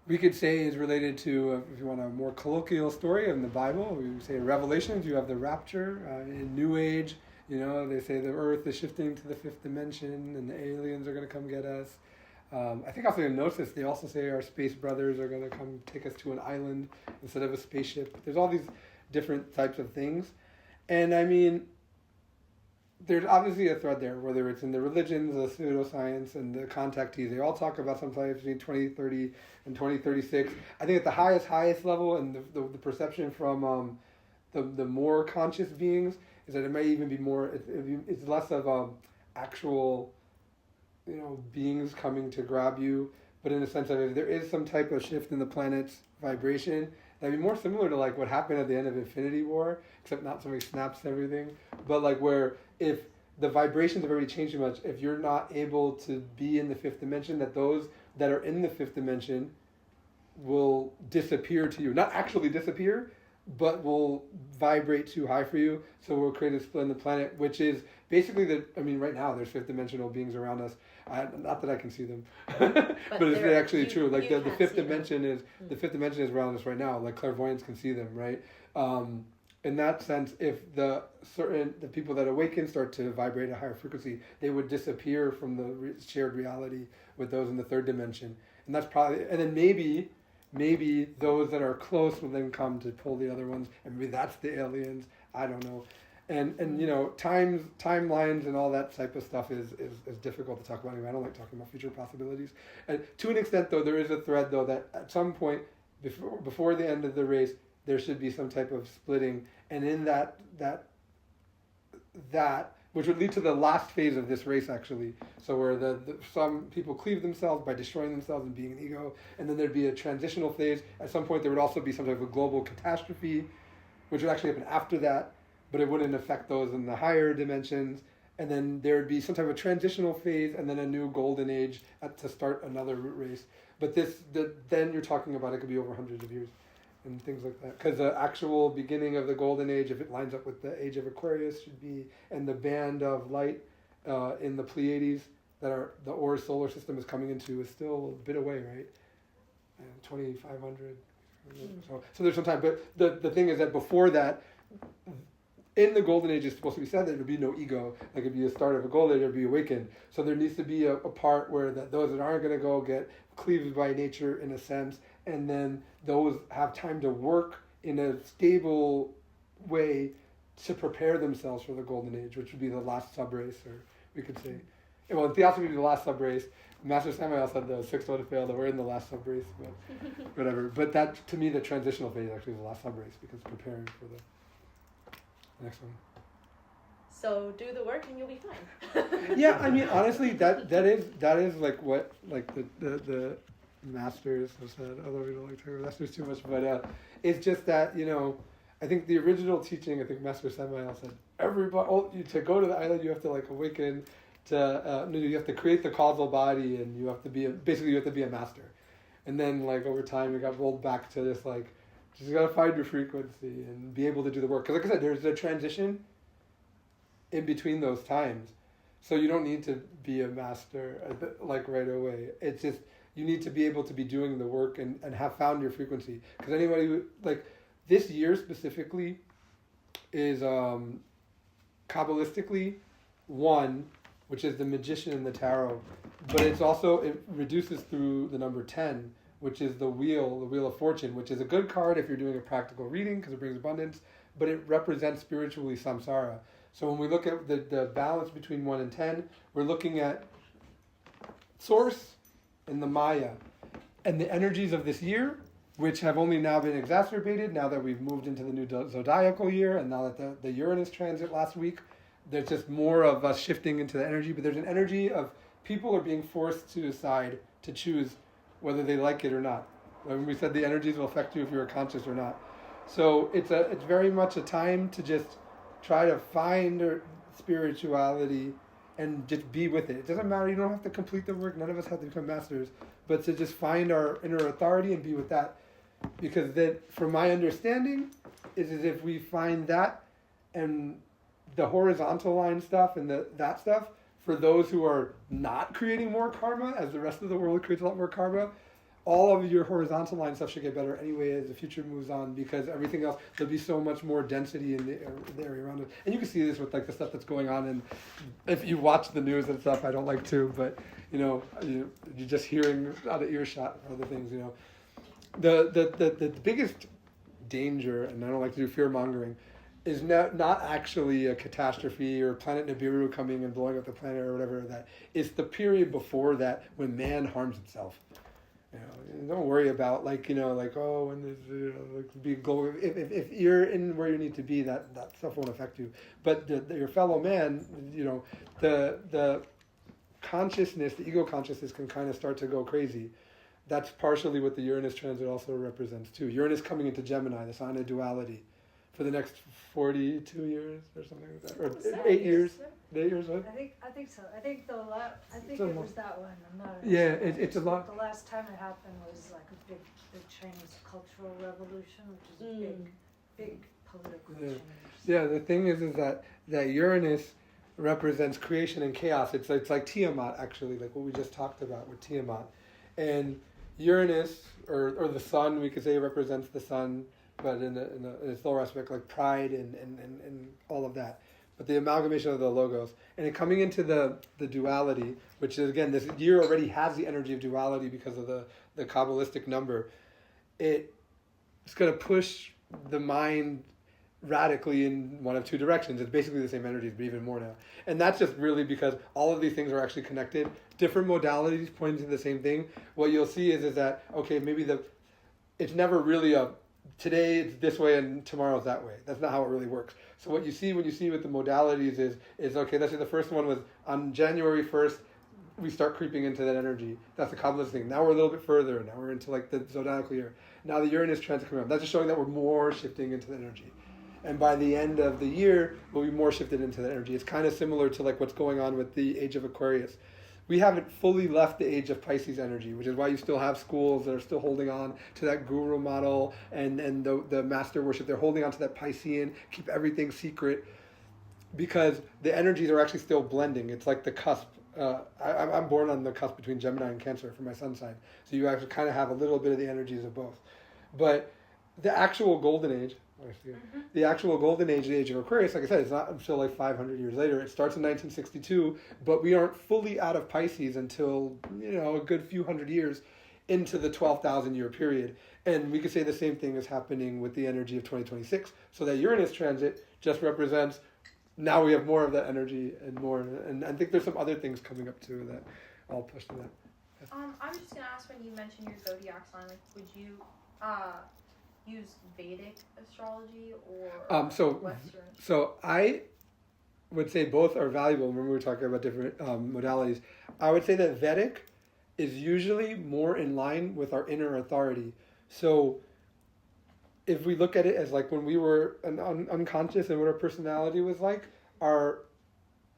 we could say is related to, if you want a more colloquial story in the Bible, we say in Revelations you have the rapture. In New Age, they say the earth is shifting to the fifth dimension and the aliens are going to come get us. I think also in Gnosis they also say our space brothers are going to come take us to an island instead of a spaceship. There's all these different types of things. And I mean, there's obviously a thread there, whether it's in the religions, the pseudoscience, and the contactees. They all talk about sometime between 2030 and 2036. I think at the highest level, and the perception from the more conscious beings is that it may even be more, it's less of actual beings coming to grab you, but in the sense of if there is some type of shift in the planet's vibration, that'd be more similar to like what happened at the end of Infinity War, except not somebody snaps everything, but like where if the vibrations have already changed too much, if you're not able to be in the fifth dimension, that those that are in the fifth dimension will disappear to you. Not actually disappear, but will vibrate too high for you. So we'll create a split in the planet, which is basically right now there's fifth dimensional beings around us. Not that I can see them, but it's actually true. Like the fifth dimension is the fifth dimension is around us right now. Like clairvoyants can see them, right? In that sense, if the people that awaken start to vibrate at a higher frequency, they would disappear from the shared reality with those in the third dimension. And that's probably, and then maybe those that are close will then come to pull the other ones, and maybe that's the aliens. I don't know. And timelines and all that type of stuff is difficult to talk about anyway. I don't like talking about future possibilities. And to an extent, though, there is a thread, though, that at some point before the end of the race, there should be some type of splitting, and in that which would lead to the last phase of this race, actually. So where some people cleave themselves by destroying themselves and being an ego, and then there'd be a transitional phase. At some point, there would also be some type of global catastrophe, which would actually happen after that, but it wouldn't affect those in the higher dimensions. And then there would be some type of transitional phase, and then a new golden age to start another race. But then you're talking about it could be over hundreds of years and things like that. Because the actual beginning of the golden age, if it lines up with the age of Aquarius, should be, and the band of light in the Pleiades that the Oris solar system is coming into is still a bit away, right? 2,500. So there's some time. But the thing is that before that, in the golden age, it's supposed to be said that there would be no ego. Like it'd be the start of a golden age, it'd be awakened. So there needs to be a part where those that aren't going to go get cleaved by nature in a sense, and then those have time to work in a stable way to prepare themselves for the golden age, which would be the last subrace, or we could say, well, in theosophy would be the last subrace. Master Samael said the sixth one to fail, that we're in the last subrace, but whatever. But that, to me, the transitional phase actually is the last subrace, because it's preparing for the next one. So do the work and you'll be fine. Yeah, I mean, honestly, that is like what the masters have said, although we don't like talking about masters too much, but it's just that, I think the original teaching, I think Master Samael said, everybody, to go to the island, you have to like awaken to, you have to create the causal body, and you have to be a master. And then like over time, it got rolled back to this like, just gotta find your frequency and be able to do the work. Because like I said, there's a transition in between those times. So you don't need to be a master like right away. It's just, you need to be able to be doing the work and have found your frequency. Because anybody who, like this year specifically is Kabbalistically 1, which is the magician in the tarot. But it's also, it reduces through the number 10, which is the wheel of fortune, which is a good card if you're doing a practical reading because it brings abundance, but it represents spiritually samsara. So when we look at the balance between 1 and 10, we're looking at source and the Maya. And the energies of this year, which have only now been exacerbated now that we've moved into the new zodiacal year, and now that the Uranus transit last week, there's just more of us shifting into the energy. But there's an energy of people are being forced to decide, to choose whether they like it or not. When we said the energies will affect you if you're conscious or not. So it's very much a time to just try to find spirituality and just be with it. It doesn't matter, you don't have to complete the work, none of us have to become masters, but to just find our inner authority and be with that. Because that, from my understanding, is as if we find that and the horizontal line stuff and that stuff, for those who are not creating more karma, as the rest of the world creates a lot more karma, all of your horizontal line stuff should get better anyway as the future moves on, because everything else, there'll be so much more density in the area around it. And you can see this with like the stuff that's going on, and if you watch the news and stuff, I don't like to, but you're just hearing out of earshot of other things, The biggest danger, and I don't like to do fear mongering, is not actually a catastrophe or planet Nibiru coming and blowing up the planet or whatever. That it's the period before that when man harms itself. Don't worry about when there's big global. If you're in where you need to be, that stuff won't affect you. But your fellow man, the consciousness, the ego consciousness, can kind of start to go crazy. That's partially what the Uranus transit also represents too. Uranus coming into Gemini, the sign of duality, for the next 42 years or something like that, or 8 years. 8 years, what? I think so. I think I think a it lot. was that one. I'm not. Yeah, sure. it's a lot. The last time it happened was like a big Chinese cultural revolution, which is a big political Yeah. change. Yeah, the thing is that Uranus represents creation and chaos. It's like Tiamat, actually, like what we just talked about with Tiamat. And Uranus, or the sun, we could say, represents the sun, but in its lower aspect, like pride and all of that. But the amalgamation of the logos. And it coming into the duality, which is, again, this year already has the energy of duality because of the Kabbalistic number. It's going to push the mind radically in one of two directions. It's basically the same energies, but even more now. And that's just really because all of these things are actually connected. Different modalities pointing to the same thing. What you'll see is that, okay, maybe it's never really today it's this way and tomorrow's that way. That's not how it really works. So what you see when you see with the modalities is okay, let's say the first one was on January 1st, we start creeping into that energy. That's the Kabbalist thing. Now we're a little bit further. Now we're into like the zodiacal year. Now the Uranus transit coming up. That's just showing that we're more shifting into the energy. And by the end of the year, we'll be more shifted into that energy. It's kind of similar to like what's going on with the age of Aquarius. We haven't fully left the age of Pisces energy, which is why you still have schools that are still holding on to that guru model and the master worship. They're holding on to that Piscean, keep everything secret, because the energies are actually still blending. It's like the cusp. I'm born on the cusp between Gemini and Cancer for my sun sign. So you actually kind of have a little bit of the energies of both. But the actual golden age, the actual golden age, the age of Aquarius, like I said, it's not until like 500 years later. It starts in 1962, but we aren't fully out of Pisces until, a good few hundred years into the 12,000 year period. And we could say the same thing is happening with the energy of 2026. So that Uranus transit just represents, now we have more of that energy and more. And I think there's some other things coming up too that I'll push to that. I was just going to ask, when you mentioned your zodiac sign, like, would you use Vedic astrology or Western? So I would say both are valuable. Remember we were talking about different modalities. I would say that Vedic is usually more in line with our inner authority. So if we look at it as like when we were unconscious and what our personality was like,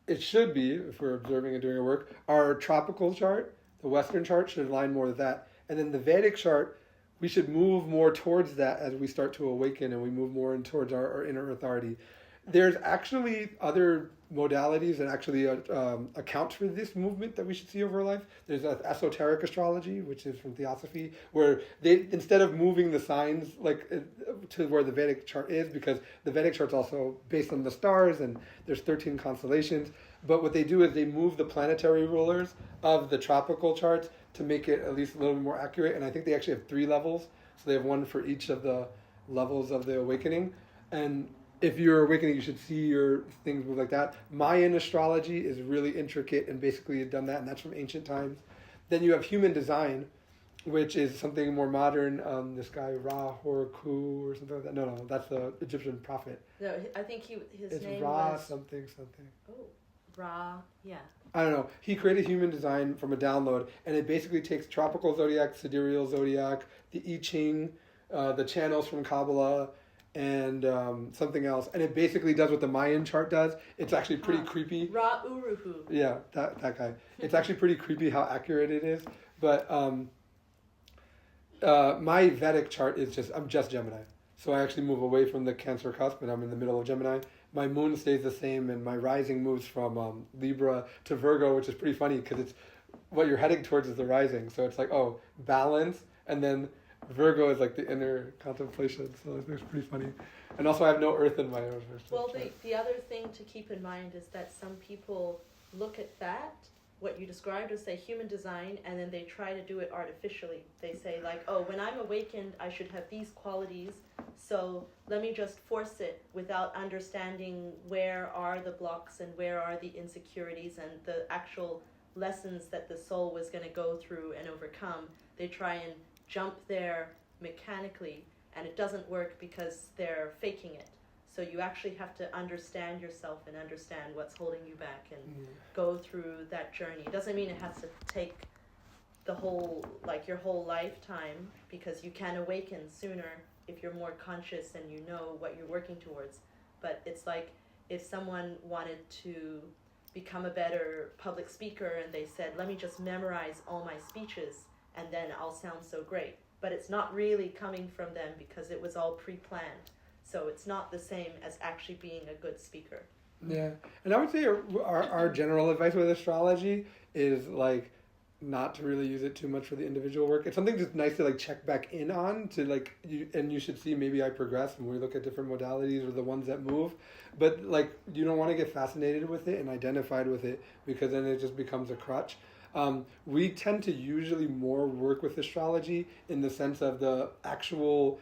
it should be, if we're observing and doing our work, our tropical chart, the Western chart, should align more with that. And then the Vedic chart, we should move more towards that as we start to awaken and we move more in towards our inner authority. There's actually other modalities that actually account for this movement that we should see over our life. There's esoteric astrology, which is from Theosophy, where they, instead of moving the signs like to where the Vedic chart is, because the Vedic chart's also based on the stars and there's 13 constellations, but what they do is they move the planetary rulers of the tropical charts to make it at least a little bit more accurate. And I think they actually have 3 levels. So they have one for each of the levels of the awakening. And if you're awakening, you should see your things move like that. Mayan astrology is really intricate and basically done that, and that's from ancient times. Then you have human design, which is something more modern. This guy, Ra Horaku or something like that. No, that's the Egyptian prophet. No, I think his name Ra was... something. Oh, Ra, yeah. I don't know. He created human design from a download, and it basically takes tropical zodiac, sidereal zodiac, the I Ching, the channels from Kabbalah, and something else. And it basically does what the Mayan chart does. It's actually pretty creepy. Ra Uruhu. Yeah, that guy. It's actually pretty creepy how accurate it is. But my Vedic chart is I'm just Gemini. So I actually move away from the Cancer cusp, and I'm in the middle of Gemini. My moon stays the same, and my rising moves from Libra to Virgo, which is pretty funny because it's what you're heading towards is the rising. So it's like, balance, and then Virgo is like the inner contemplation. So it's pretty funny. And also I have no earth in my own. Well, the other thing to keep in mind is that some people look at that, what you described as, say, human design, and then they try to do it artificially. They say, like, when I'm awakened, I should have these qualities, so let me just force it without understanding where are the blocks and where are the insecurities and the actual lessons that the soul was going to go through and overcome. They try and jump there mechanically, and it doesn't work because they're faking it. So you actually have to understand yourself and understand what's holding you back and go through that journey. It doesn't mean it has to take the whole, like your whole lifetime, because you can awaken sooner if you're more conscious and you know what you're working towards. But it's like if someone wanted to become a better public speaker and they said, let me just memorize all my speeches and then I'll sound so great. But it's not really coming from them because it was all pre-planned. So it's not the same as actually being a good speaker. Yeah. And I would say our general advice with astrology is like not to really use it too much for the individual work. It's something just nice to like check back in on to like you should see maybe I progress when we look at different modalities or the ones that move. But like you don't want to get fascinated with it and identified with it because then it just becomes a crutch. We tend to usually more work with astrology in the sense of the actual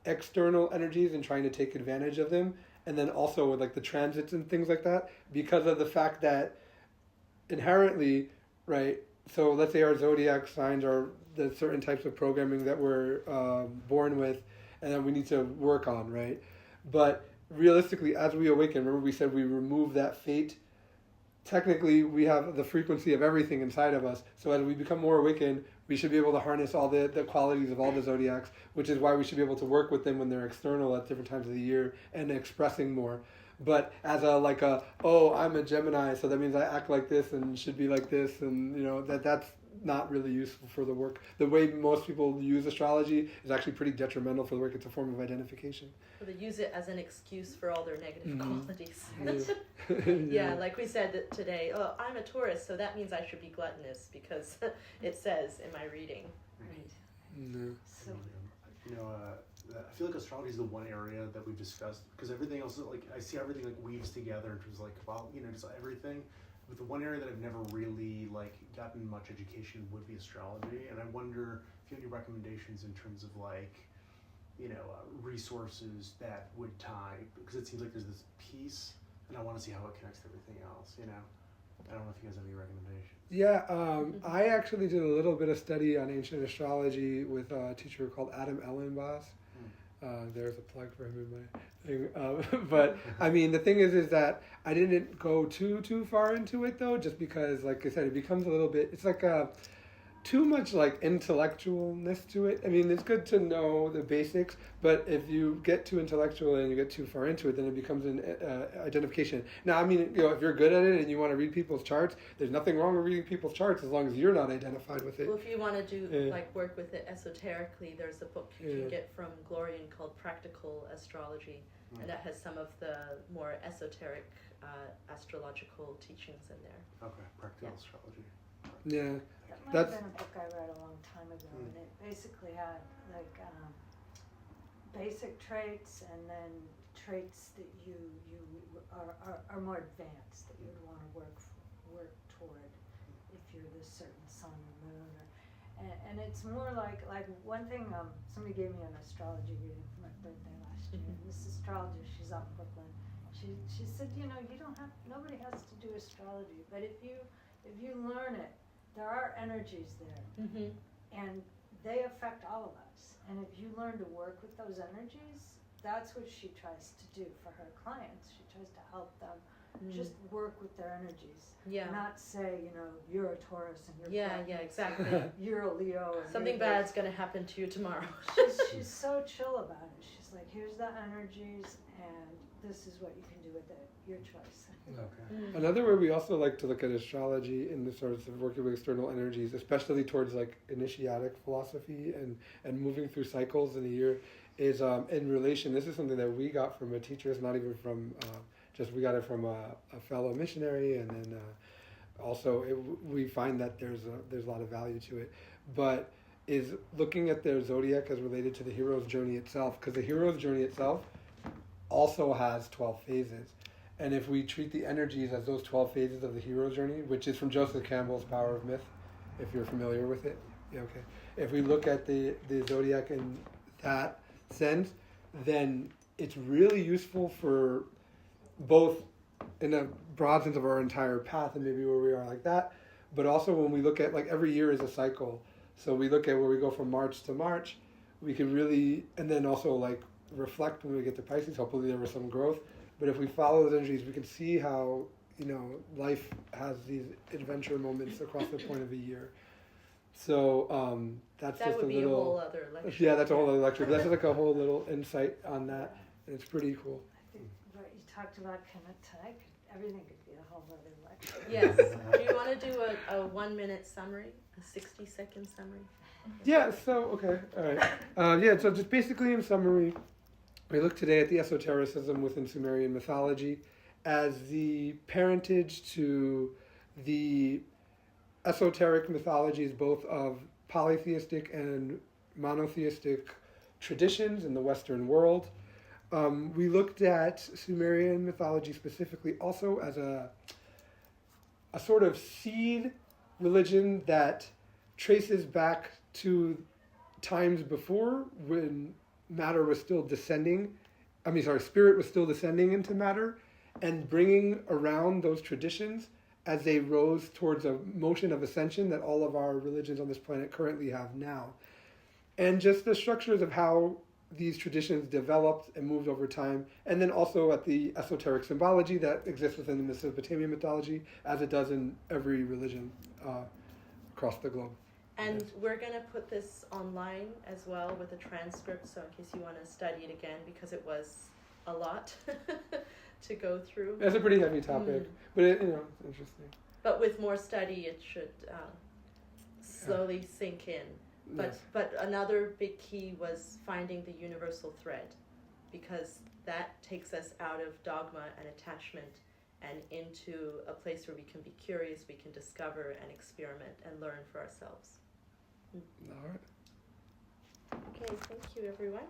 external energies and trying to take advantage of them, and then also with like the transits and things like that, because of the fact that inherently, right, so let's say our zodiac signs are the certain types of programming that we're born with and that we need to work on, right? But realistically, as we awaken, remember we said we remove that fate. Technically, we have the frequency of everything inside of us. So as we become more awakened, we should be able to harness all the qualities of all the zodiacs, which is why we should be able to work with them when they're external at different times of the year and expressing more. But as I'm a Gemini, so that means I act like this and should be like this, and you know that's not really useful for the work. The way most people use astrology is actually pretty detrimental for the work. It's a form of identification. Or they use it as an excuse for all their negative qualities. Yeah. Like we said today, oh, I'm a Taurus, so that means I should be gluttonous because it says in my reading. Right. No. So, I feel like astrology is the one area that we've discussed because everything else, like I see everything like weaves together in terms of like, well, just everything. But the one area that I've never really like gotten much education would be astrology, and I wonder if you have any recommendations in terms of like, resources that would tie, because it seems like there's this piece, and I want to see how it connects to everything else. I don't know if you guys have any recommendations. Yeah, I actually did a little bit of study on ancient astrology with a teacher called Adam Ellenboss. There's a plug for him in my thing. But I mean, the thing is that I didn't go too far into it though, just because, like I said, it becomes a little bit. It's like too much like intellectualness to it. I mean, it's good to know the basics, but if you get too intellectual and you get too far into it, then it becomes an identification. Now, I mean, if you're good at it and you want to read people's charts, there's nothing wrong with reading people's charts as long as you're not identified with it. Well, if you want to do work with it esoterically, there's a book you can get from Glorian called Practical Astrology, and that has some of the more esoteric astrological teachings in there. Okay, practical astrology. Yeah. That might have been a book I read a long time ago, and it basically had like basic traits and then traits that you are more advanced that you would want to work toward if you're this certain sun or moon, and it's more like one thing. Somebody gave me an astrology reading for my birthday last year. And this astrologist, she's out in Brooklyn. She said, nobody has to do astrology, but if you learn it, there are energies there, and they affect all of us. And if you learn to work with those energies, that's what she tries to do for her clients. She tries to help them just work with their energies. Yeah. Not say, you're a Taurus and you're exactly. you're a Leo. And Something bad's going to happen to you tomorrow. she's so chill about it. She's like, here's the energies, and this is what you can do with it. Your choice. Okay. Another way we also like to look at astrology in the sorts of working with external energies, especially towards like initiatic philosophy and moving through cycles in a year, is in relation. This is something that we got from a teacher. It's not even from we got it from a fellow missionary, and then also we find that there's a lot of value to it, but is looking at their zodiac as related to the hero's journey itself, because the hero's journey itself also has 12 phases. And if we treat the energies as those 12 phases of the hero's journey, which is from Joseph Campbell's Power of Myth, if you're familiar with it, yeah, okay. If we look at the zodiac in that sense, then it's really useful for both in a broad sense of our entire path and maybe where we are like that, but also when we look at like every year is a cycle. So we look at where we go from March to March, we can really, and then also like reflect when we get to Pisces. Hopefully there was some growth. But if we follow those energies, we can see how, life has these adventure moments across the point of a year. So that's That just would a be little... a whole other lecture. Yeah, that's a whole other lecture. But that's like a whole little insight on that. And it's pretty cool. I think what you talked about tonight, everything could be a whole other lecture. Yes. Do you want to do a 1 minute summary, a 60-second summary? Yeah, so, okay, all right. So just basically in summary, we look today at the esotericism within Sumerian mythology as the parentage to the esoteric mythologies, both of polytheistic and monotheistic traditions in the Western world. We looked at Sumerian mythology specifically also as a sort of seed religion that traces back to times before when matter was still descending. Spirit was still descending into matter and bringing around those traditions as they rose towards a motion of ascension that all of our religions on this planet currently have now. And just the structures of how these traditions developed and moved over time, and then also at the esoteric symbology that exists within the Mesopotamian mythology, as it does in every religion across the globe. And we're going to put this online as well with a transcript, so in case you want to study it again, because it was a lot to go through. It's a pretty heavy topic, but it's interesting. But with more study, it should slowly sink in. But another big key was finding the universal thread, because that takes us out of dogma and attachment and into a place where we can be curious, we can discover and experiment and learn for ourselves. All right. Okay, thank you everyone.